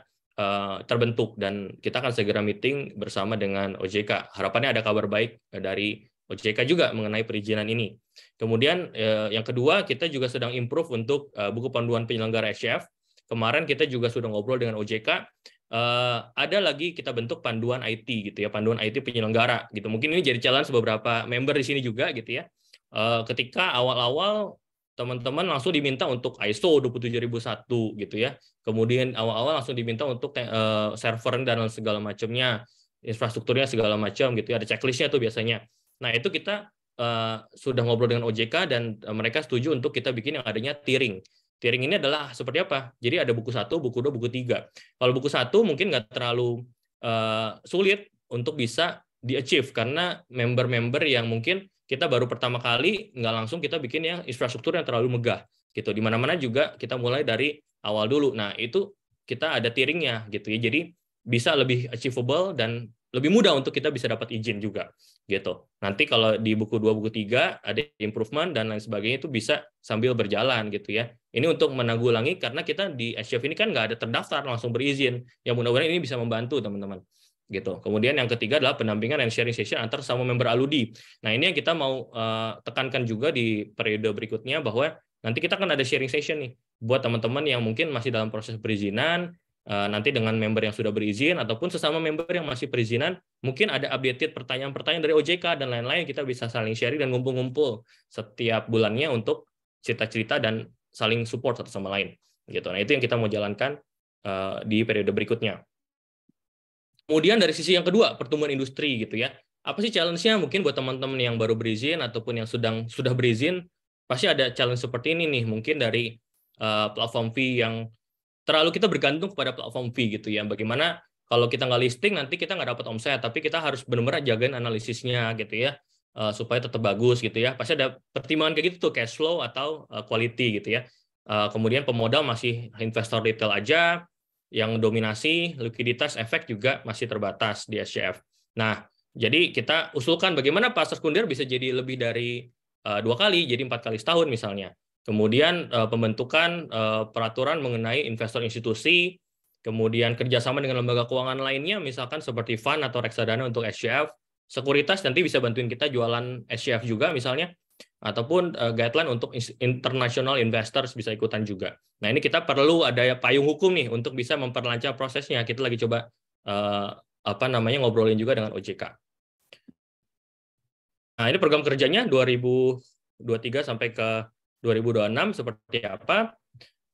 terbentuk dan kita akan segera meeting bersama dengan OJK. Harapannya ada kabar baik dari OJK juga mengenai perizinan ini. Kemudian yang kedua, kita juga sedang improve untuk buku panduan penyelenggara SCF. Kemarin kita juga sudah ngobrol dengan OJK. Ada lagi kita bentuk panduan IT gitu ya, panduan IT penyelenggara gitu. Mungkin ini jadi challenge beberapa member di sini juga gitu ya. Ketika awal-awal teman-teman langsung diminta untuk ISO 27001 gitu ya. Kemudian awal-awal langsung diminta untuk server dan segala macamnya, infrastrukturnya segala macam gitu ya. Ada checklistnya tuh biasanya. Nah, itu kita sudah ngobrol dengan OJK dan mereka setuju untuk kita bikin yang adanya tiering. Tiering ini adalah seperti apa? Jadi ada buku 1, buku 2, buku 3. Kalau buku 1 mungkin nggak terlalu sulit untuk bisa di-achieve karena member-member yang mungkin kita baru pertama kali nggak langsung kita bikin yang infrastruktur yang terlalu megah gitu. Di mana-mana juga kita mulai dari awal dulu. Nah, itu kita ada tiringnya gitu ya. Jadi bisa lebih achievable dan lebih mudah untuk kita bisa dapat izin juga gitu. Nanti kalau di buku 2, buku 3 ada improvement dan lain sebagainya itu bisa sambil berjalan gitu ya. Ini untuk menanggulangi karena kita di SCF ini kan nggak ada terdaftar langsung berizin. Yang mudah-mudahan ini bisa membantu teman-teman. Gitu. Kemudian yang ketiga adalah pendampingan dan sharing session antar sama member Aludi. Nah, ini yang kita mau tekankan juga di periode berikutnya bahwa nanti kita akan ada sharing session nih buat teman-teman yang mungkin masih dalam proses perizinan, nanti dengan member yang sudah berizin ataupun sesama member yang masih perizinan, mungkin ada updated pertanyaan-pertanyaan dari OJK dan lain-lain, kita bisa saling sharing dan ngumpul-ngumpul setiap bulannya untuk cerita-cerita dan saling support satu sama lain. Gitu. Nah, itu yang kita mau jalankan di periode berikutnya. Kemudian dari sisi yang kedua, pertumbuhan industri gitu ya. Apa sih challenge-nya? Mungkin buat teman-teman yang baru berizin ataupun yang sudah berizin, pasti ada challenge seperti ini nih. Mungkin dari platform fee yang terlalu kita bergantung kepada platform fee gitu ya. Bagaimana kalau kita nggak listing, nanti kita nggak dapat omset, tapi kita harus benar-benar jagain analisisnya gitu ya, supaya tetap bagus gitu ya. Pasti ada pertimbangan kayak gitu tuh, cash flow atau quality gitu ya. Kemudian pemodal masih investor retail aja, yang dominasi, likuiditas, efek juga masih terbatas di SCF. Nah, jadi kita usulkan bagaimana pasar sekunder bisa jadi lebih dari 2 kali, jadi 4 kali setahun misalnya. Kemudian pembentukan peraturan mengenai investor institusi, kemudian kerjasama dengan lembaga keuangan lainnya, misalkan seperti fund atau reksadana untuk SCF, sekuritas nanti bisa bantuin kita jualan SCF juga misalnya, ataupun guideline untuk international investors bisa ikutan juga. Nah, ini kita perlu ada payung hukum nih untuk bisa memperlancar prosesnya. Kita lagi coba ngobrolin juga dengan OJK. Nah, ini program kerjanya 2023 sampai ke 2026 seperti apa.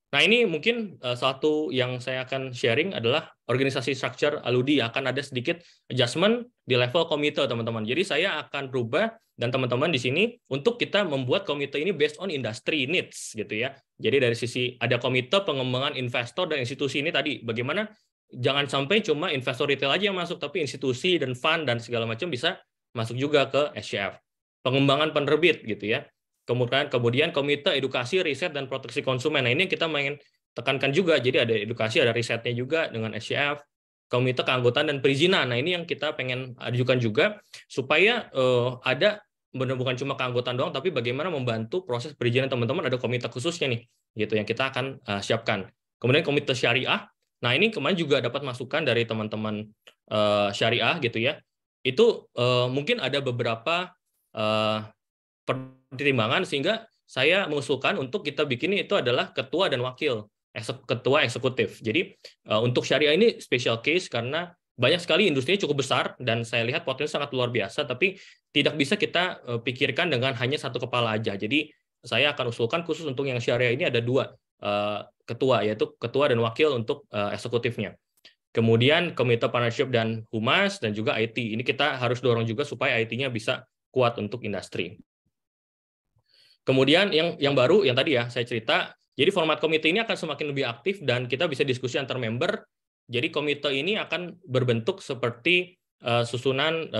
Nah, ini mungkin satu yang saya akan sharing adalah organisasi structure Aludi akan ada sedikit adjustment di level komite, teman-teman. Jadi saya akan berubah dan teman-teman di sini untuk kita membuat komite ini based on industry needs gitu ya. Jadi dari sisi ada komite pengembangan investor dan institusi ini tadi bagaimana jangan sampai cuma investor retail aja yang masuk, tapi institusi dan fund dan segala macam bisa masuk juga ke SCF. Pengembangan penerbit gitu ya. Kemudian komite edukasi, riset, dan proteksi konsumen. Nah, ini yang kita ingin tekankan juga. Jadi ada edukasi, ada risetnya juga dengan SCF. Komite keanggotaan dan perizinan. Nah, ini yang kita pengen ajukan juga supaya ada bukan cuma keanggotaan doang, tapi bagaimana membantu proses perizinan teman-teman. Ada komite khususnya nih, gitu yang kita akan siapkan. Kemudian komite syariah. Nah, ini kemarin juga dapat masukan dari teman-teman syariah gitu ya. Itu mungkin ada beberapa pertimbangan sehingga saya mengusulkan untuk kita bikin itu adalah ketua dan wakil ketua eksekutif. Jadi untuk syariah ini special case karena banyak sekali industrinya cukup besar dan saya lihat potensi sangat luar biasa, tapi tidak bisa kita pikirkan dengan hanya satu kepala aja. Jadi saya akan usulkan khusus untuk yang syariah ini ada dua ketua, yaitu ketua dan wakil untuk eksekutifnya. Kemudian komite partnership dan humas dan juga IT. Ini kita harus dorong juga supaya IT-nya bisa kuat untuk industri. Kemudian yang baru yang tadi ya saya cerita, jadi format komite ini akan semakin lebih aktif dan kita bisa diskusi antar member. Jadi komite ini akan berbentuk seperti susunan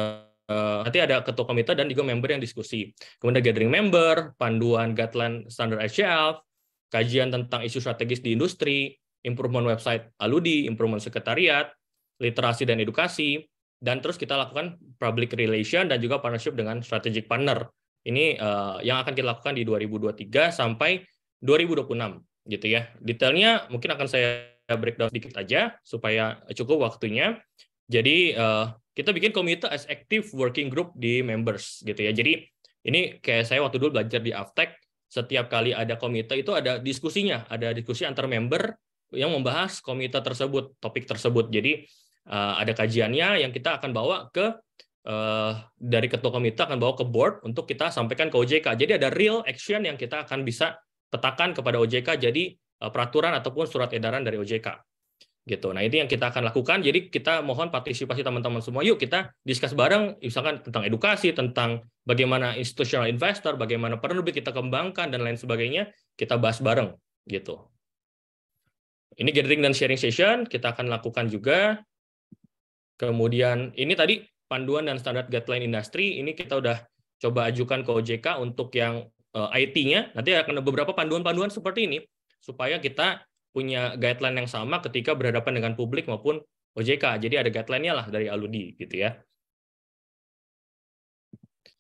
nanti ada ketua komite dan juga member yang diskusi. Kemudian gathering member, panduan guideline standar SCF, kajian tentang isu strategis di industri, improvement website Aludi, improvement sekretariat, literasi dan edukasi, dan terus kita lakukan public relation dan juga partnership dengan strategic partner. Ini yang akan kita lakukan di 2023 sampai 2026 gitu ya. Detailnya mungkin akan saya breakdown sedikit aja supaya cukup waktunya. Jadi kita bikin komite as active working group di members gitu ya. Jadi ini kayak saya waktu dulu belajar di Avtek, setiap kali ada komite itu ada diskusinya, ada diskusi antar member yang membahas komite tersebut, topik tersebut. Jadi ada kajiannya yang kita akan bawa ke dari ketua komite akan bawa ke board untuk kita sampaikan ke OJK. Jadi ada real action yang kita akan bisa petakan kepada OJK jadi peraturan ataupun surat edaran dari OJK. Gitu. Nah, itu yang kita akan lakukan. Jadi kita mohon partisipasi teman-teman semua. Yuk kita diskus bareng misalkan tentang edukasi, tentang bagaimana institutional investor, bagaimana penerbit kita kembangkan dan lain sebagainya, kita bahas bareng gitu. Ini gathering dan sharing session kita akan lakukan juga. Kemudian ini tadi panduan dan standar guideline industri, ini kita udah coba ajukan ke OJK untuk yang IT-nya. Nanti akan ada beberapa panduan-panduan seperti ini, supaya kita punya guideline yang sama ketika berhadapan dengan publik maupun OJK. Jadi ada guideline-nya lah dari Aludi, gitu ya.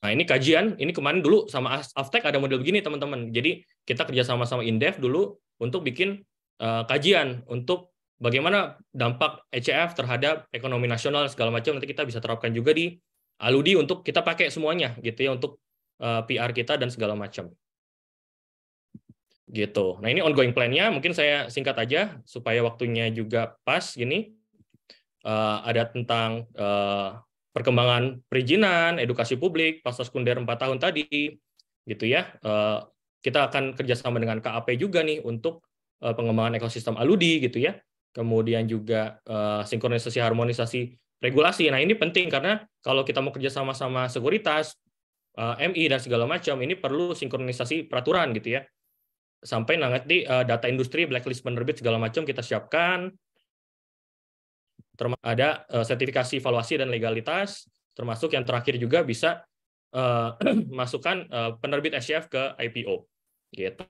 Nah, ini kajian, ini kemarin dulu sama Avtek ada model begini, teman-teman. Jadi kita kerja sama-sama Indef dulu untuk bikin kajian untuk bagaimana dampak ECF terhadap ekonomi nasional segala macam, nanti kita bisa terapkan juga di Aludi untuk kita pakai semuanya gitu ya untuk PR kita dan segala macam. Gitu. Nah, ini ongoing plan-nya, mungkin saya singkat aja supaya waktunya juga pas gini. Ada tentang perkembangan perizinan, edukasi publik, pasar sekunder 4 tahun tadi gitu ya. Kita akan kerjasama dengan KAP juga nih untuk pengembangan ekosistem Aludi gitu ya. Kemudian juga sinkronisasi harmonisasi regulasi. Nah, ini penting karena kalau kita mau kerja sama-sama sekuritas, MI dan segala macam, ini perlu sinkronisasi peraturan gitu ya. Sampai nanti data industri, blacklist penerbit segala macam kita siapkan. Ada sertifikasi evaluasi dan legalitas, termasuk yang terakhir juga bisa masukkan penerbit SCF ke IPO gitu.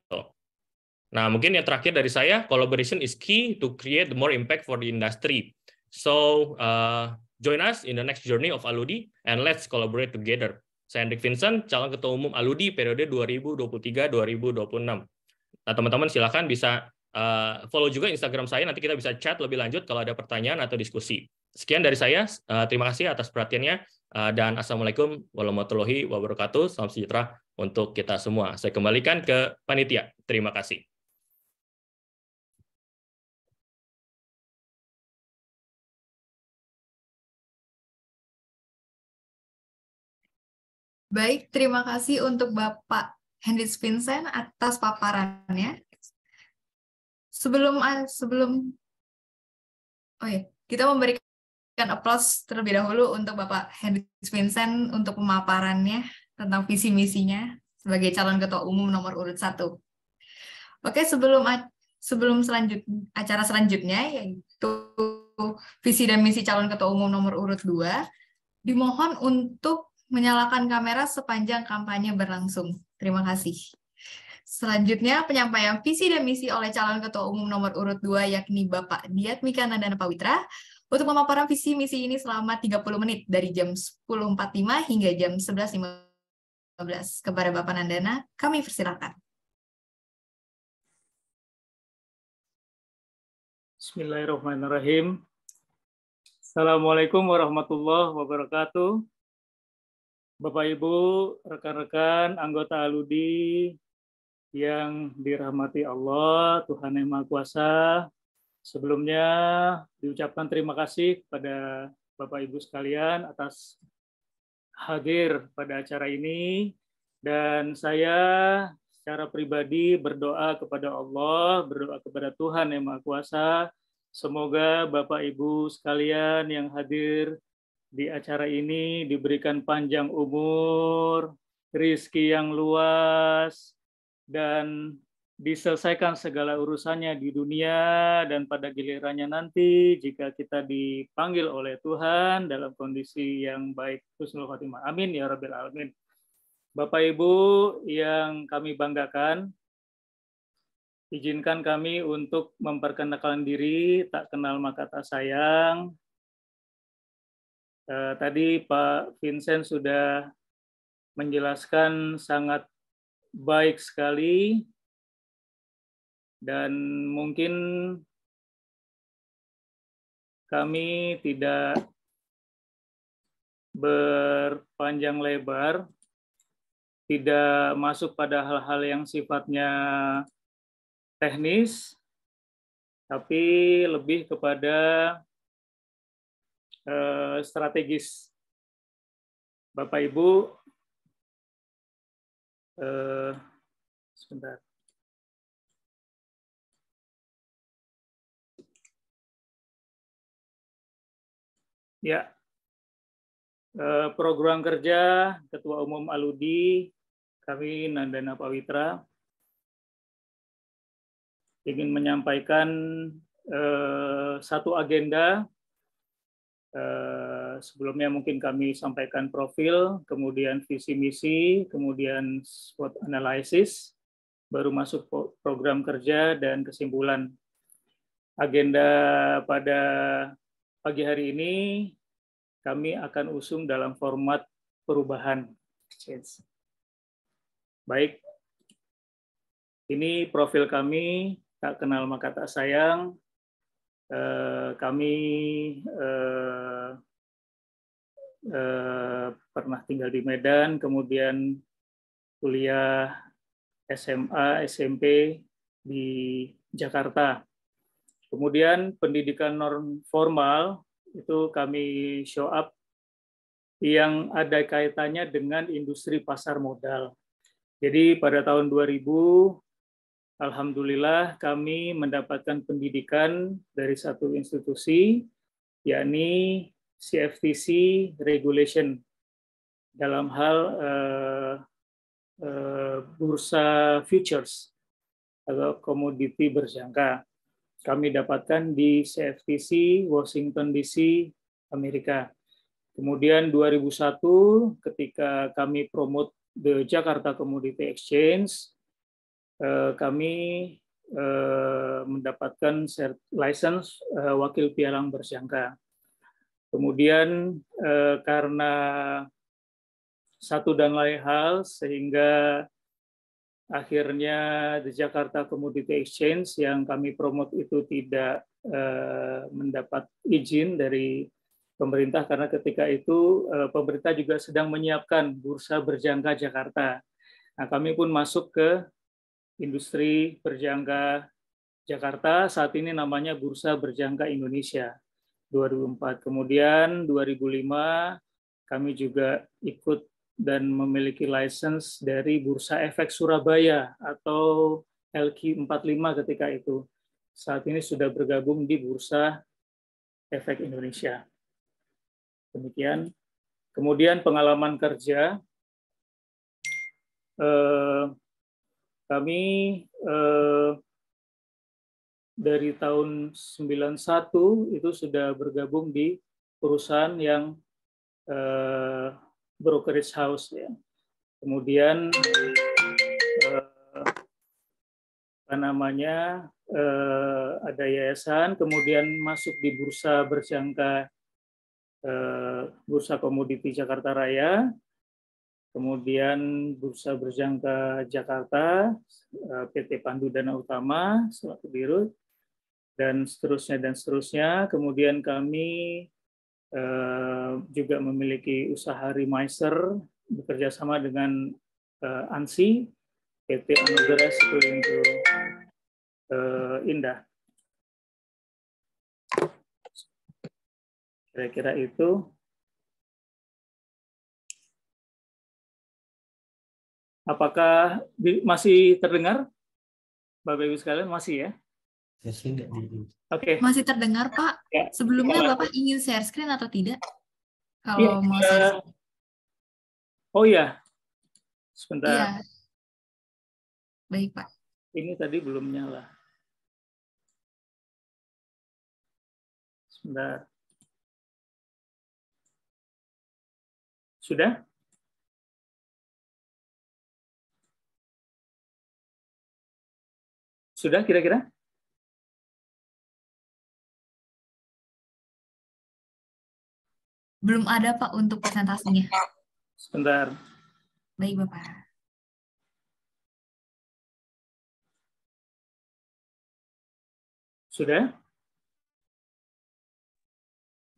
Nah, mungkin yang terakhir dari saya, collaboration is key to create the more impact for the industry. So, join us in the next journey of Aludi and let's collaborate together. Saya Hendrik Vincent, calon ketua umum Aludi periode 2023-2026. Nah, teman-teman silakan bisa follow juga Instagram saya, nanti kita bisa chat lebih lanjut kalau ada pertanyaan atau diskusi. Sekian dari saya, terima kasih atas perhatiannya. Dan Assalamualaikum warahmatullahi wabarakatuh. Salam sejahtera untuk kita semua. Saya kembalikan ke panitia. Terima kasih.
Baik, terima kasih untuk Bapak Hendrik Vincent atas paparannya. Sebelum kita memberikan aplaus terlebih dahulu untuk Bapak Hendrik Vincent untuk pemaparannya tentang visi misinya sebagai calon ketua umum nomor urut 1. Oke, sebelum acara selanjutnya yaitu visi dan misi calon ketua umum nomor urut 2, dimohon untuk menyalakan kamera sepanjang kampanye berlangsung. Terima kasih. Selanjutnya, penyampaian visi dan misi oleh calon ketua umum nomor urut 2, yakni Bapak Diatmika Nandana Pawitra, untuk pemaparan visi misi ini selama 30 menit dari jam 10.45 hingga jam 11.15. Kepada Bapak Nandana, kami persilakan.
Bismillahirrahmanirrahim. Assalamualaikum warahmatullahi wabarakatuh. Bapak Ibu, rekan-rekan, anggota Aludi yang dirahmati Allah, Tuhan Yang Maha Kuasa. Sebelumnya diucapkan terima kasih kepada Bapak Ibu sekalian atas hadir pada acara ini. Dan saya secara pribadi berdoa kepada Allah, berdoa kepada Tuhan Yang Maha Kuasa. Semoga Bapak Ibu sekalian yang hadir di acara ini diberikan panjang umur, rezeki yang luas, dan diselesaikan segala urusannya di dunia dan pada gilirannya nanti jika kita dipanggil oleh Tuhan dalam kondisi yang baik, husnul khotimah. Amin ya Rabbil Alamin. Bapak Ibu yang kami banggakan, izinkan kami untuk memperkenalkan diri, tak kenal maka tak sayang. Tadi Pak Vincent sudah menjelaskan sangat baik sekali, dan mungkin kami tidak berpanjang lebar, tidak masuk pada hal-hal yang sifatnya teknis, tapi lebih kepada strategis. Bapak Ibu, sebentar. Ya, program kerja Ketua Umum Aludi, kami Nandana Pawitra, ingin menyampaikan satu agenda. Sebelumnya mungkin kami sampaikan profil, kemudian visi misi, kemudian SWOT analysis, baru masuk program kerja dan kesimpulan. Agenda pada pagi hari ini kami akan usung dalam format perubahan. Baik, ini profil kami, tak kenal maka tak sayang. Kami pernah tinggal di Medan, kemudian kuliah SMA, SMP di Jakarta. Kemudian pendidikan non formal itu kami show up yang ada kaitannya dengan industri pasar modal. Jadi pada tahun 2000, alhamdulillah kami mendapatkan pendidikan dari satu institusi, yakni CFTC Regulation dalam hal bursa futures atau komoditi berjangka. Kami dapatkan di CFTC Washington DC, Amerika. Kemudian 2001 ketika kami promote the Jakarta Commodity Exchange, kami mendapatkan license wakil pialang berjangka. Kemudian karena satu dan lain hal sehingga akhirnya the Jakarta Commodity Exchange yang kami promote itu tidak mendapat izin dari pemerintah, karena ketika itu pemerintah juga sedang menyiapkan bursa berjangka Jakarta. Nah, kami pun masuk ke industri berjangka Jakarta, saat ini namanya Bursa Berjangka Indonesia 2004. Kemudian 2005 kami juga ikut dan memiliki license dari Bursa Efek Surabaya atau LQ45 ketika itu. Saat ini sudah bergabung di Bursa Efek Indonesia. Demikian. Kemudian pengalaman kerja, kami dari tahun 91 itu sudah bergabung di perusahaan yang brokerage house ya. Kemudian ada yayasan, kemudian masuk di bursa berjangka Bursa Komoditi Jakarta Raya, kemudian Bursa Berjangka Jakarta, PT Pandu Dana Utama selaku dirut, dan seterusnya. Kemudian kami juga memiliki usaha remiser bekerja sama dengan ANSI, PT Anugerah Sekurindo Indah. Kira-kira itu. Apakah masih terdengar, Bapak Ibu sekalian? Masih ya? Oke.
Masih terdengar, Pak.
Ya.
Sebelumnya Bapak ingin share screen atau tidak?
Ya,
Kalau mau share.
Oh ya, sebentar.
Iya. Baik, Pak.
Ini tadi belum nyala. Sebentar. Sudah? Sudah kira-kira?
Belum ada, Pak, untuk presentasinya.
Sebentar.
Baik, Bapak.
Sudah?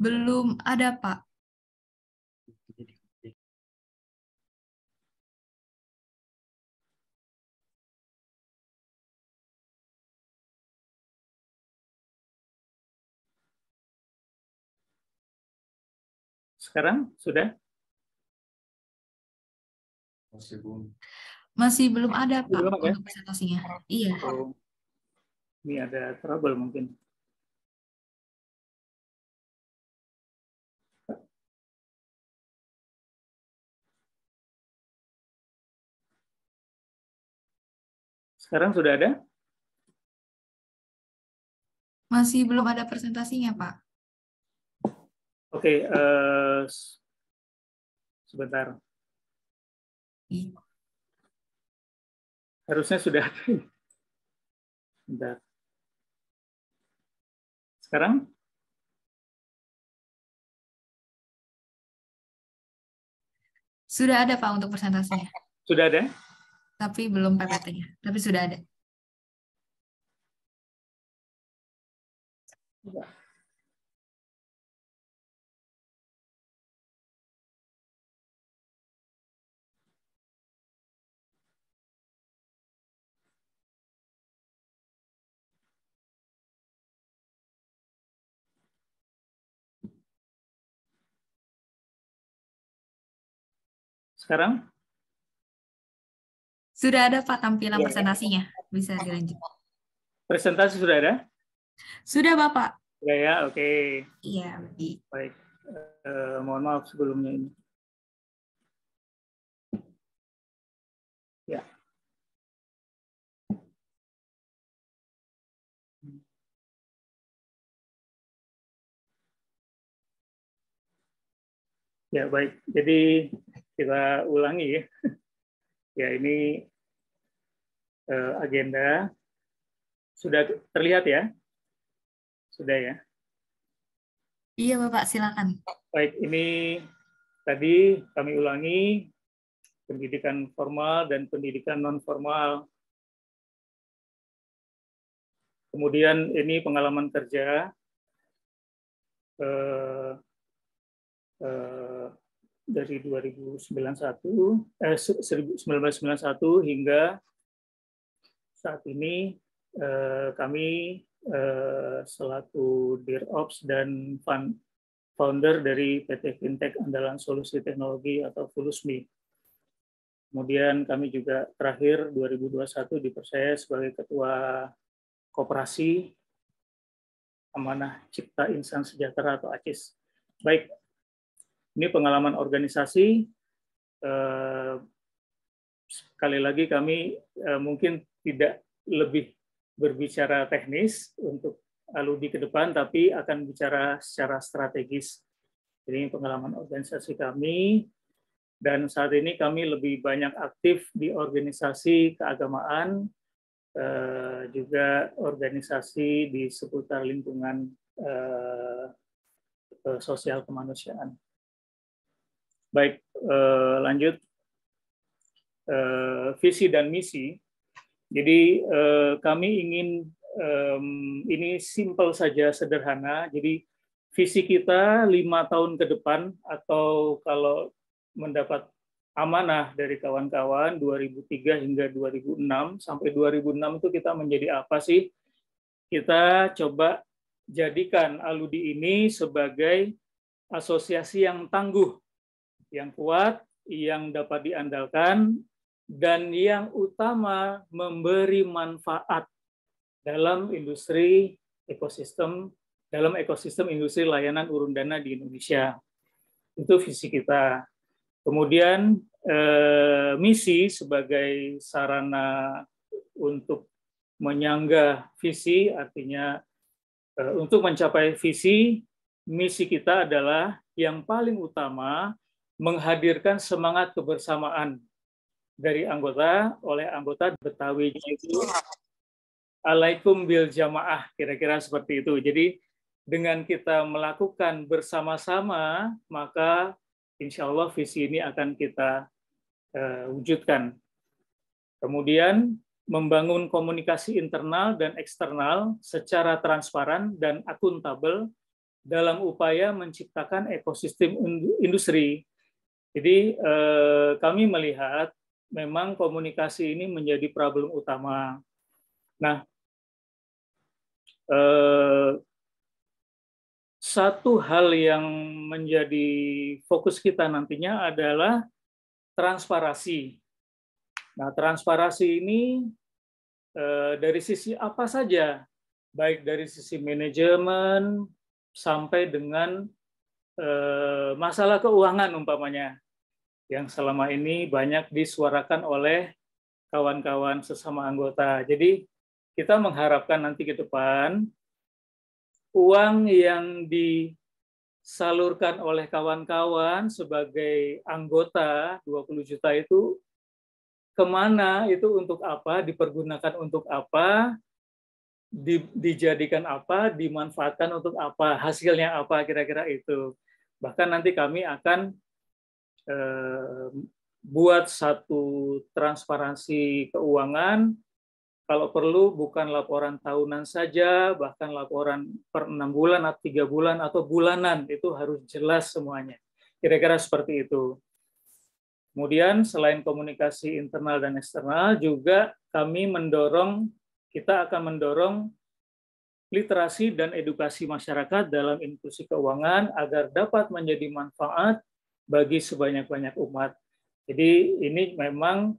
Belum ada, Pak.
Sekarang sudah?
Masih belum ada, Pak,
Belum ada?
untuk presentasinya. Iya.
Oh, ini ada trouble mungkin. Sekarang sudah ada?
Masih belum ada presentasinya, Pak.
Oke, sebentar.
Iya.
Harusnya sudah ada. Sebentar. Sekarang?
Sudah ada, Pak, untuk presentasinya.
Sudah ada?
Tapi belum PPT-nya. Tapi sudah ada.
Sekarang?
Sudah ada, Pak, tampilan
Ya.
presentasinya. Bisa dilanjut.
Presentasi sudah ada?
Sudah, Bapak.
Sudah ya, oke.
Iya, baik.
Baik. Mohon maaf sebelumnya ini. Ya. Ya, baik. Jadi kita ulangi ya. Ya, ini agenda. Sudah terlihat ya? Sudah ya?
Iya, Bapak, silakan.
Baik, ini tadi kami ulangi pendidikan formal dan pendidikan non-formal. Kemudian ini pengalaman kerja. dari 1991 hingga saat ini kami selaku DIROps dan founder dari PT Fintech Andalan Solusi Teknologi atau Fulusmi. Kemudian kami juga terakhir 2021 dipercaya sebagai Ketua Koperasi Amanah Cipta Insan Sejahtera atau ACIS. Baik, ini pengalaman organisasi. Sekali lagi kami mungkin tidak lebih berbicara teknis untuk Aludi ke depan, tapi akan bicara secara strategis. Ini pengalaman organisasi kami, dan saat ini kami lebih banyak aktif di organisasi keagamaan, juga organisasi di seputar lingkungan sosial kemanusiaan. Baik, lanjut. Visi dan misi. Jadi kami ingin ini simpel saja, sederhana. Jadi visi kita 5 tahun ke depan, atau kalau mendapat amanah dari kawan-kawan 2003 hingga 2006, sampai 2006 itu kita menjadi apa sih? Kita coba jadikan Aludi ini sebagai asosiasi yang tangguh, yang kuat, yang dapat diandalkan, dan yang utama memberi manfaat dalam industri ekosistem, dalam ekosistem industri layanan urun dana di Indonesia. Itu visi kita. Kemudian misi sebagai sarana untuk menyangga visi, artinya untuk mencapai visi, misi kita adalah yang paling utama menghadirkan semangat kebersamaan dari anggota, oleh anggota Betawi itu alaikum bil jamaah, kira-kira seperti itu. Jadi dengan kita melakukan bersama-sama, maka insya Allah visi ini akan kita wujudkan. Kemudian membangun komunikasi internal dan eksternal secara transparan dan akuntabel dalam upaya menciptakan ekosistem industri. Jadi kami melihat memang komunikasi ini menjadi problem utama. Nah, satu hal yang menjadi fokus kita nantinya adalah transparansi. Nah, transparansi ini dari sisi apa saja, baik dari sisi manajemen sampai dengan masalah keuangan umpamanya, yang selama ini banyak disuarakan oleh kawan-kawan sesama anggota. Jadi kita mengharapkan nanti ke depan uang yang disalurkan oleh kawan-kawan sebagai anggota 20 juta itu kemana, itu untuk apa, dipergunakan untuk apa, dijadikan apa, dimanfaatkan untuk apa, hasilnya apa, kira-kira itu. Bahkan nanti kami akan buat satu transparansi keuangan, kalau perlu bukan laporan tahunan saja, bahkan laporan per 6 bulan atau 3 bulan atau bulanan, itu harus jelas semuanya. Kira-kira seperti itu. Kemudian selain komunikasi internal dan eksternal, juga kami kita akan mendorong literasi dan edukasi masyarakat dalam inklusi keuangan agar dapat menjadi manfaat bagi sebanyak-banyak umat. Jadi ini memang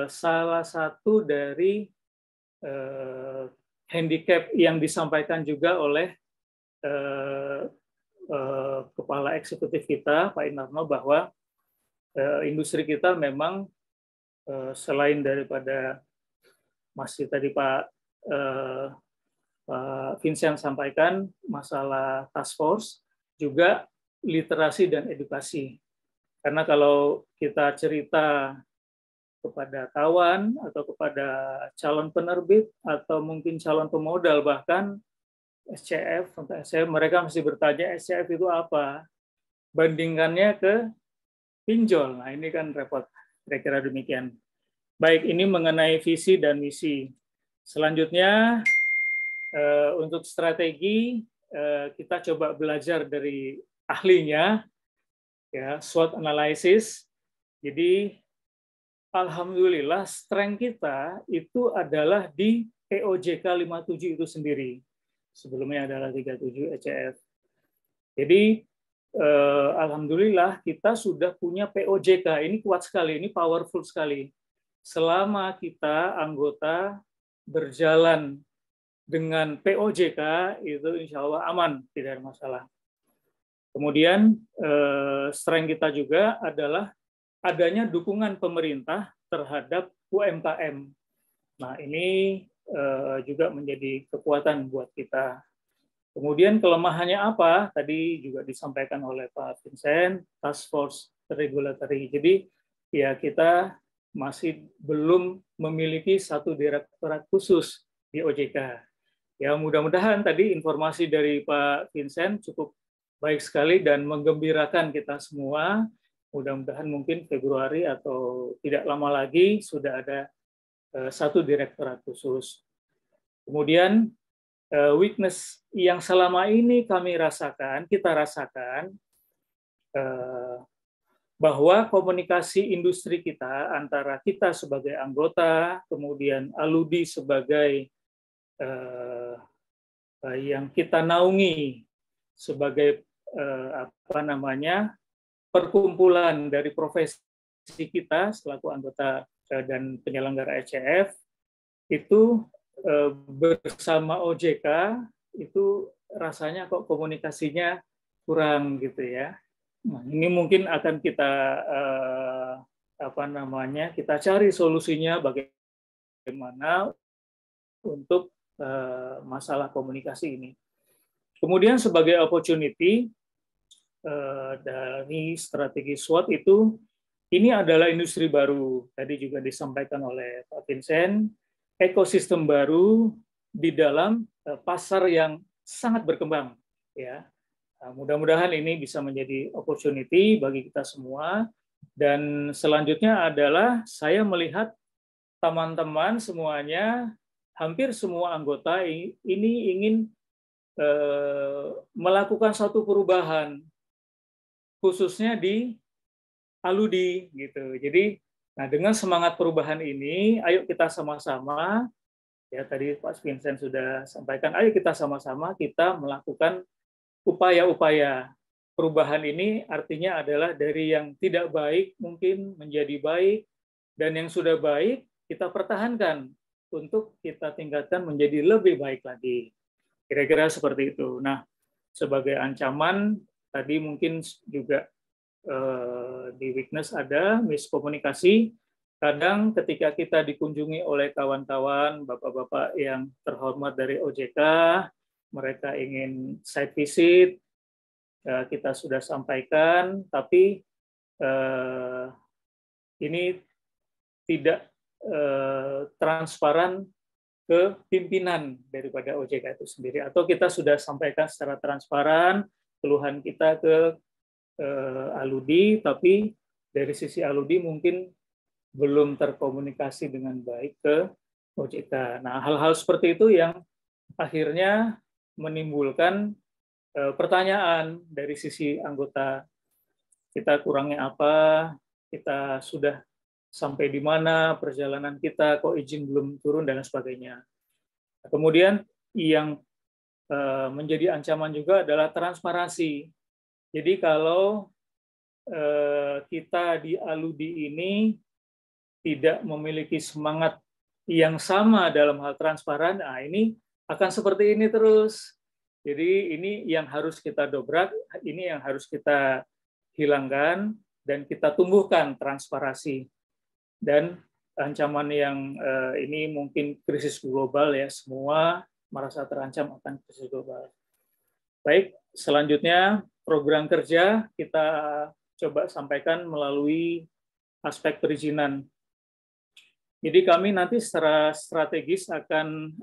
salah satu dari handicap yang disampaikan juga oleh Kepala Eksekutif kita, Pak Inarno, bahwa industri kita memang selain daripada masih tadi Pak Vincent sampaikan masalah task force, juga literasi dan edukasi. Karena kalau kita cerita kepada kawan atau kepada calon penerbit atau mungkin calon pemodal, bahkan SCF, mereka mesti bertanya SCF itu apa, bandingkannya ke pinjol. Nah ini kan repot, kira-kira demikian. Baik, ini mengenai visi dan misi. Selanjutnya untuk strategi kita coba belajar dari ahlinya. ya, SWOT analysis. Jadi alhamdulillah strength kita itu adalah di POJK 57 itu sendiri. Sebelumnya adalah 37 ECF. Jadi alhamdulillah kita sudah punya POJK. Ini kuat sekali, ini powerful sekali. Selama kita anggota berjalan dengan POJK itu insya Allah aman, tidak ada masalah. Kemudian strength kita juga adalah adanya dukungan pemerintah terhadap UMKM. Nah, ini juga menjadi kekuatan buat kita. Kemudian kelemahannya apa? Tadi juga disampaikan oleh Pak Vincent, Task Force Regulatory. Jadi ya kita masih belum memiliki satu direktorat khusus di OJK. Ya mudah-mudahan tadi informasi dari Pak Vincent cukup baik sekali dan menggembirakan kita semua. Mudah-mudahan mungkin Februari atau tidak lama lagi sudah ada satu direktorat khusus. Kemudian weakness yang selama ini kita rasakan bahwa komunikasi industri kita antara kita sebagai anggota, kemudian Aludi sebagai yang kita naungi sebagai perkumpulan dari profesi kita selaku anggota dan penyelenggara ECF itu bersama OJK itu rasanya kok komunikasinya kurang gitu ya. Nah, ini mungkin akan kita kita cari solusinya bagaimana untuk masalah komunikasi ini. Kemudian sebagai opportunity dari strategi SWOT itu ini adalah industri baru. Tadi juga disampaikan oleh Pak Vincent, ekosistem baru di dalam pasar yang sangat berkembang ya. Mudah-mudahan ini bisa menjadi opportunity bagi kita semua. Dan selanjutnya adalah saya melihat teman-teman semuanya, hampir semua anggota ini ingin melakukan satu perubahan, khususnya di Aludi gitu. Jadi, nah dengan semangat perubahan ini, ayo kita sama-sama, ya tadi Pak Vincent sudah sampaikan, ayo kita sama-sama kita melakukan upaya-upaya perubahan ini. Artinya adalah dari yang tidak baik mungkin menjadi baik, dan yang sudah baik kita pertahankan untuk kita tingkatkan menjadi lebih baik lagi. Kira-kira seperti itu. Nah, sebagai ancaman tadi mungkin juga di weakness ada miskomunikasi. Kadang ketika kita dikunjungi oleh kawan-kawan, bapak-bapak yang terhormat dari OJK, mereka ingin site visit, kita sudah sampaikan, tapi ini tidak transparan ke pimpinan daripada OJK itu sendiri. Atau kita sudah sampaikan secara transparan keluhan kita ke Aludi, tapi dari sisi Aludi mungkin belum terkomunikasi dengan baik ke OJK. Nah, hal-hal seperti itu yang akhirnya menimbulkan pertanyaan dari sisi anggota. Kita kurangnya apa? Kita sudah sampai di mana perjalanan kita? Kok izin belum turun dan sebagainya. Kemudian yang menjadi ancaman juga adalah transparansi. Jadi kalau kita di Aludi ini tidak memiliki semangat yang sama dalam hal transparan, nah ini akan seperti ini terus. Jadi ini yang harus kita dobrak, ini yang harus kita hilangkan, dan kita tumbuhkan transparansi. Dan ancaman yang ini mungkin krisis global ya, semua merasa terancam akan krisis global. Baik, selanjutnya program kerja kita coba sampaikan melalui aspek perizinan. Jadi kami nanti secara strategis akan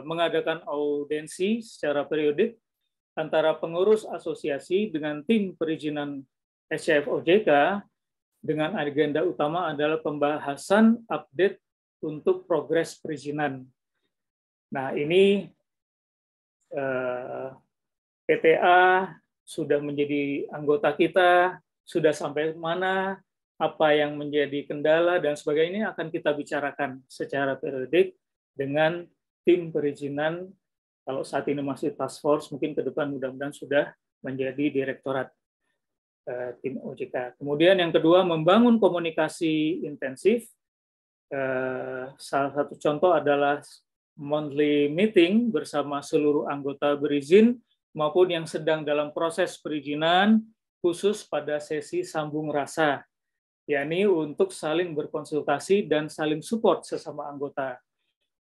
mengadakan audiensi secara periodik antara pengurus asosiasi dengan tim perizinan ECF OJK, dengan agenda utama adalah pembahasan update untuk progres perizinan. Nah, ini PTA sudah menjadi anggota kita, sudah sampai mana, apa yang menjadi kendala, dan sebagainya ini akan kita bicarakan secara periodik dengan tim perizinan. Kalau saat ini masih task force, mungkin ke depan mudah-mudahan sudah menjadi direktorat tim OJK. Kemudian yang kedua, membangun komunikasi intensif. Salah satu contoh adalah monthly meeting bersama seluruh anggota berizin maupun yang sedang dalam proses perizinan, khusus pada sesi sambung rasa, yakni untuk saling berkonsultasi dan saling support sesama anggota.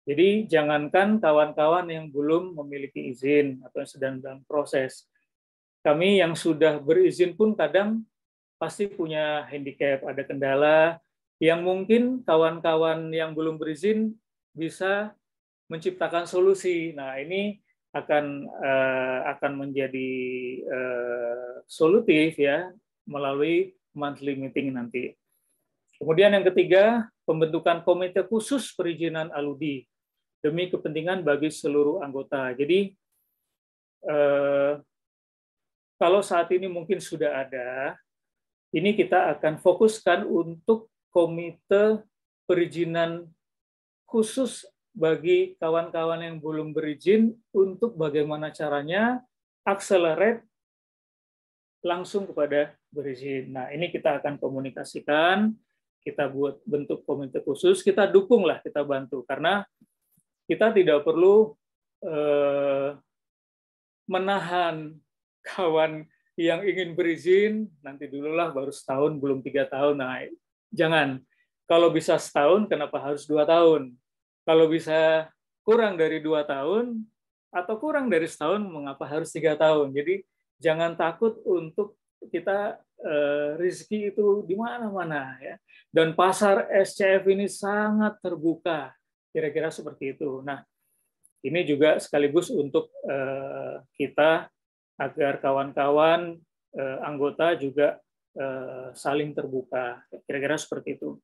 Jadi jangankan kawan-kawan yang belum memiliki izin atau yang sedang dalam proses, kami yang sudah berizin pun kadang pasti punya handicap, ada kendala yang mungkin kawan-kawan yang belum berizin bisa menciptakan solusi. Nah, ini akan menjadi solutif ya melalui monthly meeting nanti. Kemudian yang ketiga, pembentukan komite khusus perizinan aludi demi kepentingan bagi seluruh anggota. Jadi kalau saat ini mungkin sudah ada, ini kita akan fokuskan untuk komite perizinan khusus bagi kawan-kawan yang belum berizin untuk bagaimana caranya accelerate langsung kepada berizin. Nah, ini kita akan komunikasikan, kita buat bentuk komite khusus, kita dukunglah, kita bantu, karena kita tidak perlu menahan kawan yang ingin berizin, nanti dululah baru setahun, belum 3 tahun. Nah, jangan. Kalau bisa setahun, kenapa harus 2 tahun? Kalau bisa kurang dari 2 tahun, atau kurang dari setahun, mengapa harus 3 tahun? Jadi, jangan takut untuk kita rezeki itu di mana-mana. Ya. Dan pasar SCF ini sangat terbuka, kira-kira seperti itu. Nah, ini juga sekaligus untuk kita agar kawan-kawan anggota juga saling terbuka, kira-kira seperti itu.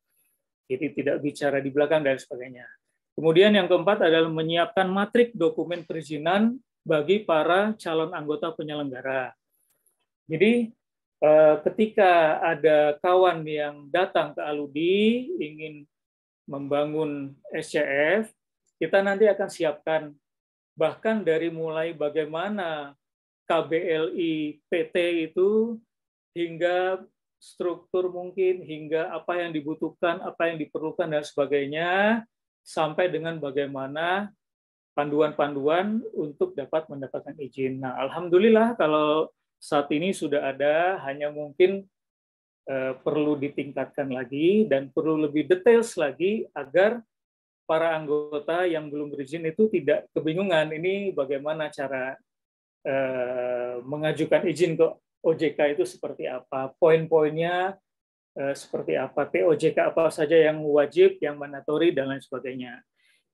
Jadi tidak bicara di belakang dan sebagainya. Kemudian yang keempat adalah menyiapkan matrik dokumen perizinan bagi para calon anggota penyelenggara. Jadi ketika ada kawan yang datang ke Aludi ingin membangun SCF, kita nanti akan siapkan bahkan dari mulai bagaimana KBLI PT itu hingga struktur mungkin, hingga apa yang dibutuhkan, apa yang diperlukan dan sebagainya, sampai dengan bagaimana panduan-panduan untuk dapat mendapatkan izin. Nah, alhamdulillah kalau saat ini sudah ada, hanya mungkin perlu ditingkatkan lagi dan perlu lebih detail lagi agar para anggota yang belum berizin itu tidak kebingungan ini bagaimana cara mengajukan izin ke OJK itu seperti apa, poin-poinnya seperti apa, POJK apa saja yang wajib, yang mandatori, dan lain sebagainya.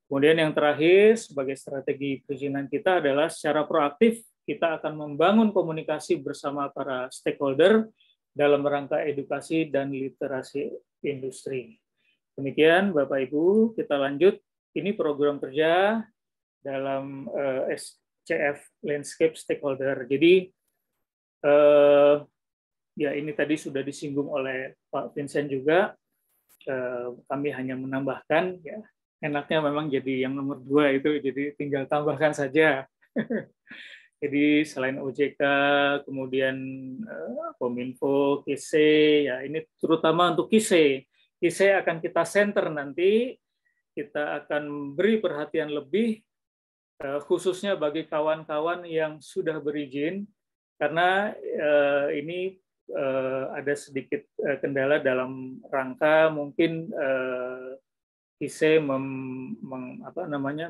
Kemudian yang terakhir, sebagai strategi perizinan kita adalah secara proaktif, kita akan membangun komunikasi bersama para stakeholder dalam rangka edukasi dan literasi industri. Demikian Bapak Ibu, kita lanjut. Ini program kerja dalam SCF Landscape Stakeholder. Jadi ya ini tadi sudah disinggung oleh Pak Vincent juga. Kami hanya menambahkan, ya enaknya memang jadi yang nomor 2 itu, jadi tinggal tambahkan saja. Jadi selain OJK, kemudian Kominfo, KISE, ya ini terutama untuk KISE. KISE akan kita center nanti, kita akan beri perhatian lebih khususnya bagi kawan-kawan yang sudah berizin, karena ini ada sedikit kendala dalam rangka mungkin KISE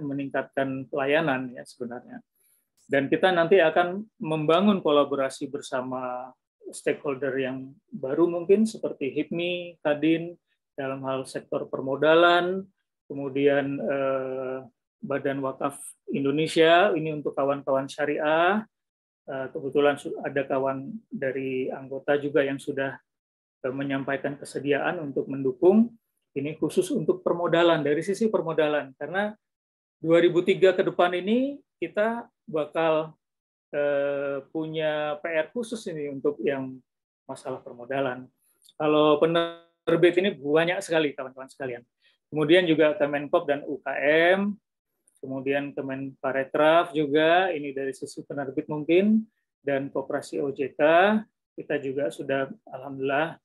meningkatkan pelayanan ya sebenarnya. Dan kita nanti akan membangun kolaborasi bersama stakeholder yang baru mungkin seperti HIPMI, Kadin dalam hal sektor permodalan, kemudian Badan Wakaf Indonesia ini untuk kawan-kawan syariah. Kebetulan ada kawan dari anggota juga yang sudah menyampaikan kesediaan untuk mendukung. Ini khusus untuk permodalan, dari sisi permodalan. Karena 2003 ke depan ini kita bakal punya PR khusus ini untuk yang masalah permodalan. Kalau penerbit ini banyak sekali kawan-kawan sekalian. Kemudian juga Kemenkop dan UKM, kemudian Kemenparekraf juga, ini dari sisi penerbit mungkin, dan Koperasi OJK, kita juga sudah alhamdulillah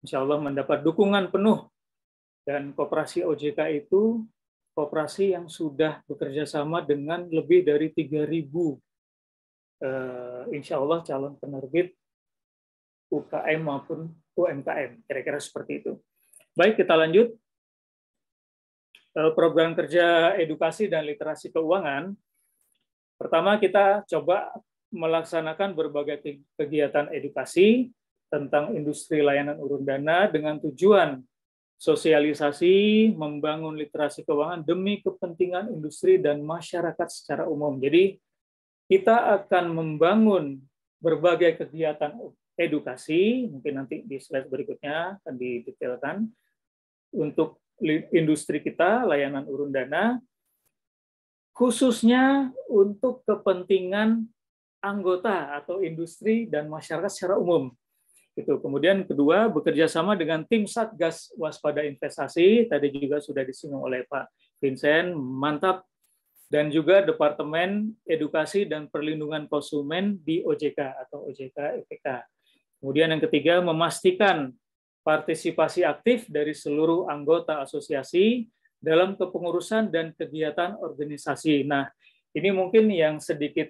insya Allah mendapat dukungan penuh. Dan Koperasi OJK itu koperasi yang sudah bekerja sama dengan lebih dari 3.000 insya Allah calon penerbit UKM maupun UMKM, kira-kira seperti itu. Baik, kita lanjut. Program kerja edukasi dan literasi keuangan. Pertama, kita coba melaksanakan berbagai kegiatan edukasi tentang industri layanan urun dana dengan tujuan sosialisasi, membangun literasi keuangan demi kepentingan industri dan masyarakat secara umum. Jadi, kita akan membangun berbagai kegiatan edukasi, mungkin nanti di slide berikutnya akan didetailkan, untuk industri kita, layanan urun dana, khususnya untuk kepentingan anggota atau industri dan masyarakat secara umum. Itu. Kemudian kedua, bekerja sama dengan tim Satgas Waspada Investasi, tadi juga sudah disinggung oleh Pak Vincent, mantap, dan juga Departemen Edukasi dan Perlindungan Konsumen di OJK atau OJK EPK. Kemudian yang ketiga, memastikan partisipasi aktif dari seluruh anggota asosiasi dalam kepengurusan dan kegiatan organisasi. Nah, ini mungkin yang sedikit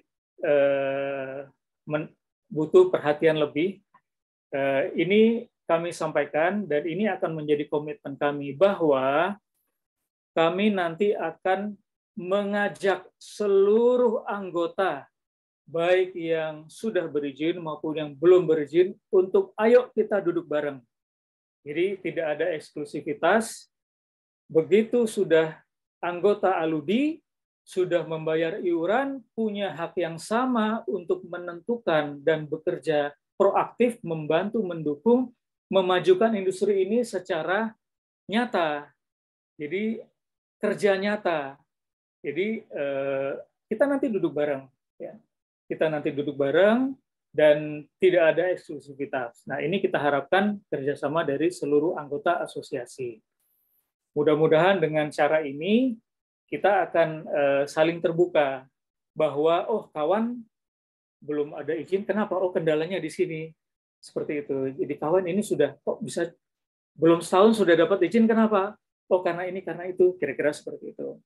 butuh perhatian lebih. Ini kami sampaikan dan ini akan menjadi komitmen kami bahwa kami nanti akan mengajak seluruh anggota, baik yang sudah berizin maupun yang belum berizin, untuk ayo kita duduk bareng. Jadi tidak ada eksklusivitas. Begitu sudah anggota Aludi, sudah membayar iuran, punya hak yang sama untuk menentukan dan bekerja proaktif, membantu, mendukung, memajukan industri ini secara nyata. Jadi kerja nyata. Jadi kita nanti duduk bareng. Ya. Kita nanti duduk bareng, dan tidak ada eksklusivitas. Nah, ini kita harapkan kerjasama dari seluruh anggota asosiasi. Mudah-mudahan dengan cara ini kita akan saling terbuka bahwa oh kawan belum ada izin, kenapa? Oh kendalanya di sini. Seperti itu. Jadi kawan ini sudah kok bisa belum setahun sudah dapat izin, kenapa? Oh karena ini, karena itu. Kira-kira seperti itu.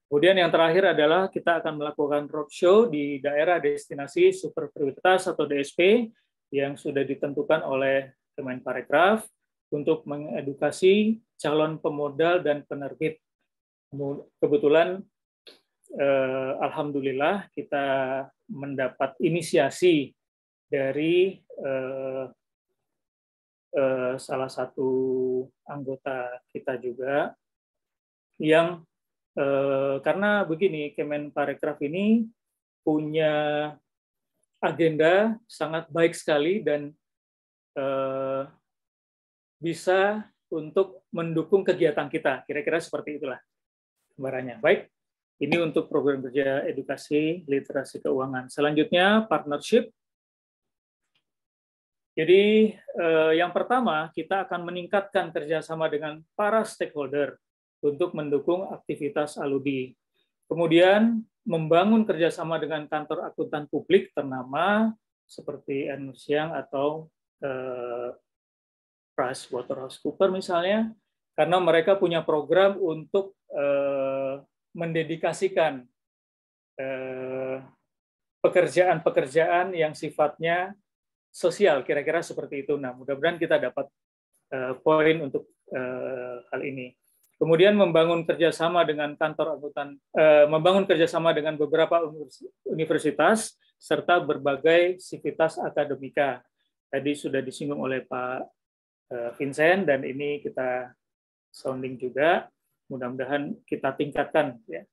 Kemudian yang terakhir adalah kita akan melakukan roadshow di daerah destinasi super prioritas atau DSP yang sudah ditentukan oleh Kemenparekraf untuk mengedukasi calon pemodal dan penerbit. Kebetulan alhamdulillah kita mendapat inisiasi dari salah satu anggota kita juga yang karena begini, Kemenparekraf ini punya agenda sangat baik sekali dan bisa untuk mendukung kegiatan kita. Kira-kira seperti itulah gambarannya. Baik, ini untuk program kerja edukasi literasi keuangan. Selanjutnya, partnership. Jadi yang pertama, kita akan meningkatkan kerjasama dengan para stakeholder untuk mendukung aktivitas Aludi. Kemudian membangun kerjasama dengan kantor akuntan publik ternama seperti Ernst Young atau PricewaterhouseCoopers misalnya, karena mereka punya program untuk mendedikasikan pekerjaan-pekerjaan yang sifatnya sosial, kira-kira seperti itu. Nah, mudah-mudahan kita dapat poin untuk hal ini. Kemudian membangun kerjasama dengan kantor akuntan, membangun kerjasama dengan beberapa universitas serta berbagai sivitas akademika. Tadi sudah disinggung oleh Pak Vincent dan ini kita sounding juga. Mudah-mudahan kita tingkatkan. Ya.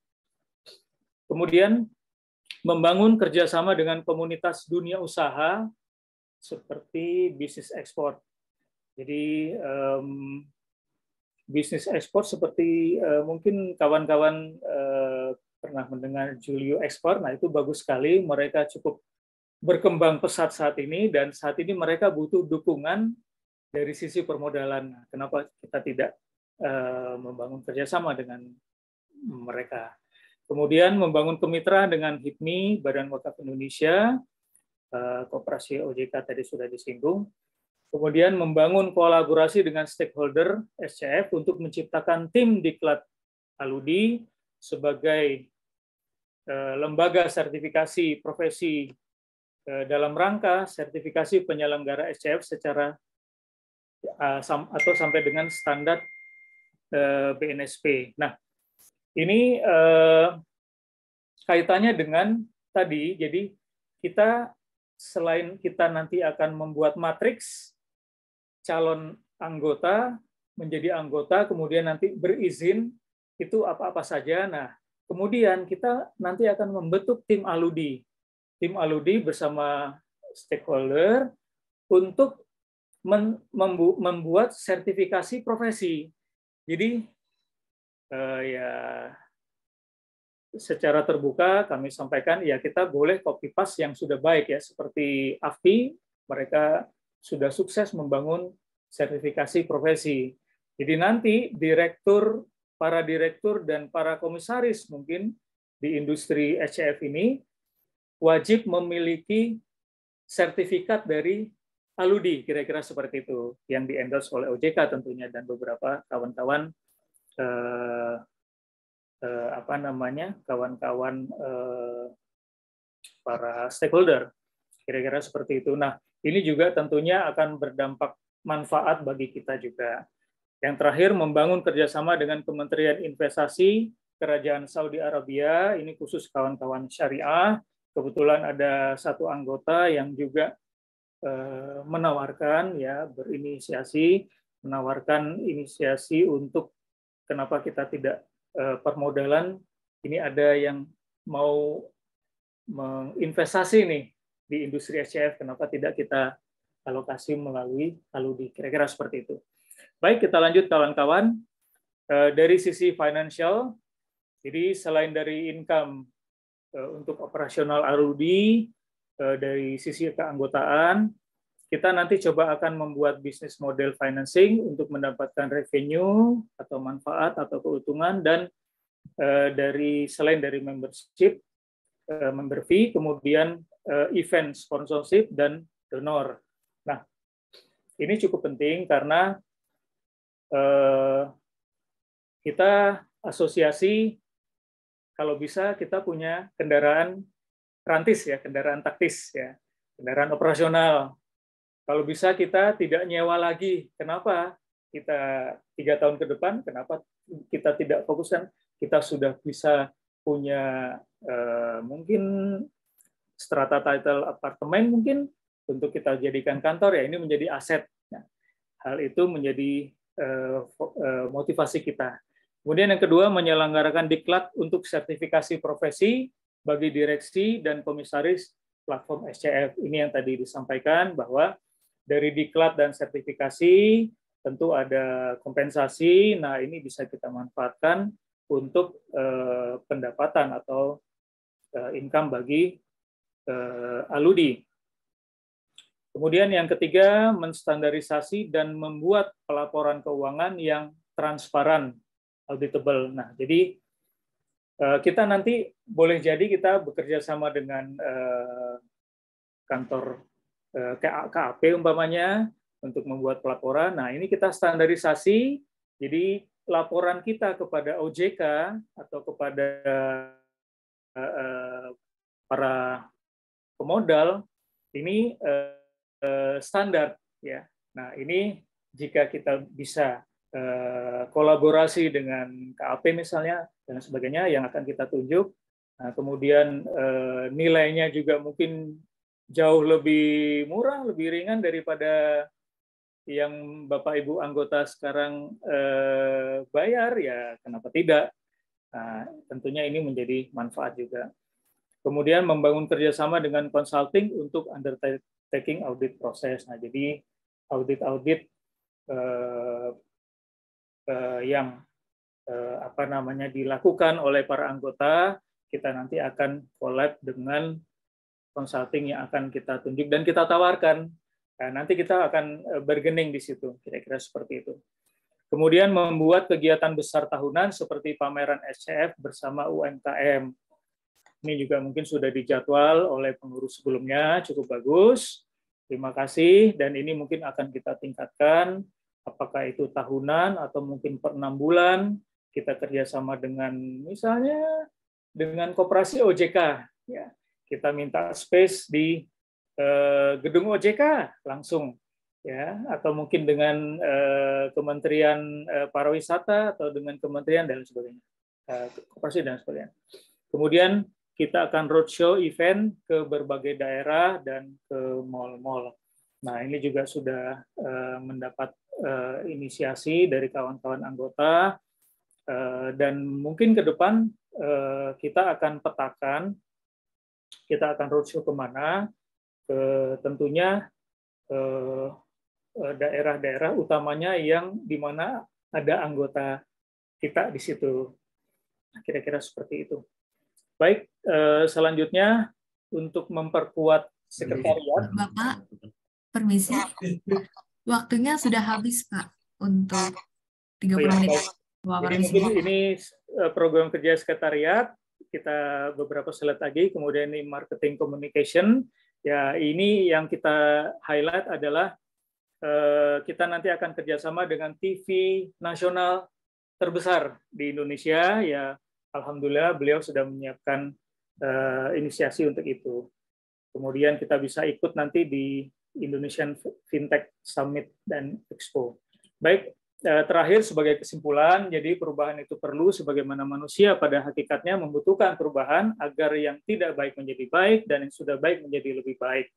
Kemudian membangun kerjasama dengan komunitas dunia usaha seperti bisnis ekspor. Jadi bisnis ekspor seperti mungkin kawan-kawan pernah mendengar Julio Ekspor, nah itu bagus sekali, mereka cukup berkembang pesat saat ini, dan saat ini mereka butuh dukungan dari sisi permodalan. Kenapa kita tidak membangun kerjasama dengan mereka? Kemudian membangun kemitraan dengan HIPMI, Badan Wakaf Indonesia, Koperasi OJK tadi sudah disinggung. Kemudian membangun kolaborasi dengan stakeholder SCF untuk menciptakan tim diklat Aludi sebagai lembaga sertifikasi profesi dalam rangka sertifikasi penyelenggara SCF secara atau sampai dengan standar BNSP. Nah, ini kaitannya dengan tadi, jadi kita selain kita nanti akan membuat matriks calon anggota menjadi anggota, kemudian nanti berizin itu apa-apa saja. Nah, kemudian kita nanti akan membentuk tim Aludi. Tim Aludi bersama stakeholder untuk membuat sertifikasi profesi. Jadi ya secara terbuka kami sampaikan ya kita boleh copy paste yang sudah baik ya, seperti AFPI, mereka sudah sukses membangun sertifikasi profesi. Jadi nanti para direktur dan para komisaris mungkin di industri SCF ini wajib memiliki sertifikat dari Aludi, kira-kira seperti itu, yang di-endorse oleh OJK tentunya dan beberapa kawan-kawan kawan-kawan para stakeholder, kira-kira seperti itu. Nah, ini juga tentunya akan berdampak manfaat bagi kita juga. Yang terakhir, membangun kerjasama dengan Kementerian Investasi Kerajaan Saudi Arabia, ini khusus kawan-kawan syariah. Kebetulan ada satu anggota yang juga menawarkan ya, menawarkan inisiasi untuk kenapa kita tidak permodalan, ini ada yang mau menginvestasi nih di industri SCF, kenapa tidak kita alokasi melalui Aludi, kira-kira seperti itu. Baik, kita lanjut kawan-kawan. Dari sisi financial, jadi selain dari income untuk operasional Aludi, dari sisi keanggotaan, kita nanti coba akan membuat bisnis model financing untuk mendapatkan revenue atau manfaat atau keuntungan, dan selain dari membership, member fee, kemudian event sponsorship dan donor. Nah, ini cukup penting karena kita asosiasi, kalau bisa kita punya kendaraan rantis ya, kendaraan taktis ya, kendaraan operasional. Kalau bisa kita tidak nyewa lagi. Kenapa? Kita 3 tahun ke depan, kenapa kita tidak fokuskan? Kita sudah bisa punya mungkin strata title apartemen mungkin untuk kita jadikan kantor ya, ini menjadi aset. Nah, hal itu menjadi motivasi kita. Kemudian yang kedua, menyelenggarakan diklat untuk sertifikasi profesi bagi direksi dan komisaris platform SCF. Ini yang tadi disampaikan bahwa dari diklat dan sertifikasi tentu ada kompensasi. Nah, ini bisa kita manfaatkan untuk pendapatan atau income bagi Aludi. Kemudian yang ketiga, menstandarisasi dan membuat pelaporan keuangan yang transparan, auditable. Nah, jadi kita nanti boleh jadi kita bekerja sama dengan kantor KAP umpamanya untuk membuat pelaporan. Nah, ini kita standarisasi, jadi laporan kita kepada OJK atau kepada para pemodal ini standar ya. Nah, ini jika kita bisa kolaborasi dengan KAP misalnya dan sebagainya yang akan kita tunjuk. Nah, kemudian nilainya juga mungkin jauh lebih murah, lebih ringan daripada yang Bapak Ibu anggota sekarang bayar, ya kenapa tidak? Nah, tentunya ini menjadi manfaat juga. Kemudian membangun kerjasama dengan consulting untuk undertaking audit proses. Nah, jadi audit-audit yang dilakukan oleh para anggota, kita nanti akan collab dengan consulting yang akan kita tunjuk dan kita tawarkan. Nah, nanti kita akan bergening di situ, kira-kira seperti itu. Kemudian membuat kegiatan besar tahunan seperti pameran SCF bersama UMKM. Ini juga mungkin sudah dijadwal oleh pengurus sebelumnya, cukup bagus. Terima kasih, dan ini mungkin akan kita tingkatkan, apakah itu tahunan atau mungkin per 6 bulan, kita kerjasama dengan misalnya dengan koperasi OJK. Ya, kita minta space di gedung OJK langsung, ya, atau mungkin dengan Kementerian Pariwisata atau dengan Kementerian dan sebagainya, koperasi dan sebagainya. Kemudian kita akan roadshow event ke berbagai daerah dan ke mall-mall. Nah, ini juga sudah mendapat inisiasi dari kawan-kawan anggota, dan mungkin ke depan kita akan petakan, kita akan roadshow kemana, tentunya daerah-daerah utamanya yang di mana ada anggota kita di situ. Kira-kira seperti itu. Baik, selanjutnya untuk memperkuat sekretariat.
Bapak, permisi. Waktunya sudah habis, Pak, untuk 30 menit.
Ini program kerja sekretariat. Kita beberapa slide lagi, kemudian ini marketing communication. Ya, ini yang kita highlight adalah kita nanti akan kerjasama dengan TV nasional terbesar di Indonesia. Ya, alhamdulillah beliau sudah menyiapkan inisiasi untuk itu. Kemudian kita bisa ikut nanti di Indonesian Fintech Summit dan Expo. Baik, terakhir sebagai kesimpulan, jadi perubahan itu perlu sebagaimana manusia pada hakikatnya membutuhkan perubahan agar yang tidak baik menjadi baik dan yang sudah baik menjadi lebih baik.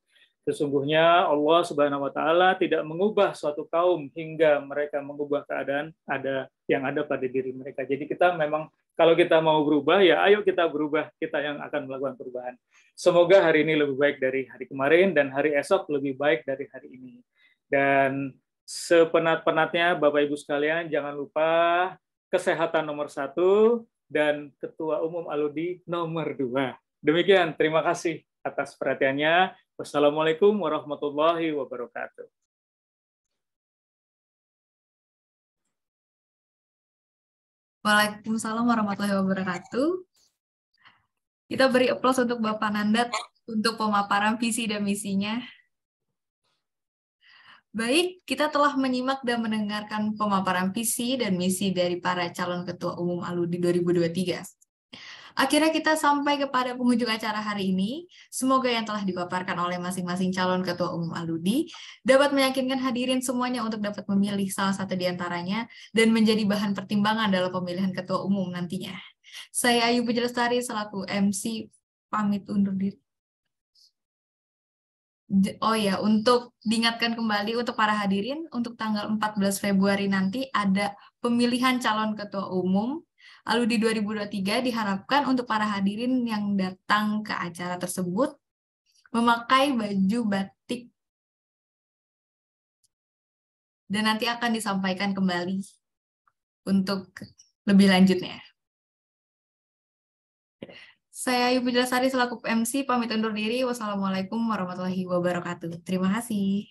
Sesungguhnya Allah Subhanahu wa taala tidak mengubah suatu kaum hingga mereka mengubah keadaan yang ada pada diri mereka. Jadi kita memang kalau kita mau berubah, ya ayo kita berubah, kita yang akan melakukan perubahan. Semoga hari ini lebih baik dari hari kemarin dan hari esok lebih baik dari hari ini. Dan sepenat-penatnya Bapak Ibu sekalian, jangan lupa kesehatan nomor 1 dan Ketua Umum Aludi nomor 2. Demikian, terima kasih atas perhatiannya. Wassalamualaikum warahmatullahi wabarakatuh.
Waalaikumsalam warahmatullahi wabarakatuh. Kita beri aplaus untuk Bapak Nanda untuk pemaparan visi dan misinya. Baik, kita telah menyimak dan mendengarkan pemaparan visi dan misi dari para calon Ketua Umum Aludi 2023. Akhirnya kita sampai kepada penghujung acara hari ini. Semoga yang telah dipaparkan oleh masing-masing calon Ketua Umum Aludi dapat meyakinkan hadirin semuanya untuk dapat memilih salah satu di antaranya dan menjadi bahan pertimbangan dalam pemilihan Ketua Umum nantinya. Saya Ayu Puji Lestari selaku MC pamit undur diri. Oh ya, untuk diingatkan kembali untuk para hadirin, untuk tanggal 14 Februari nanti ada pemilihan calon Ketua Umum Aludi 2023. Diharapkan untuk para hadirin yang datang ke acara tersebut memakai baju batik dan nanti akan disampaikan kembali untuk lebih lanjutnya. Saya Ayu Puji Lestari selaku MC pamit undur diri. Wassalamualaikum warahmatullahi wabarakatuh. Terima kasih.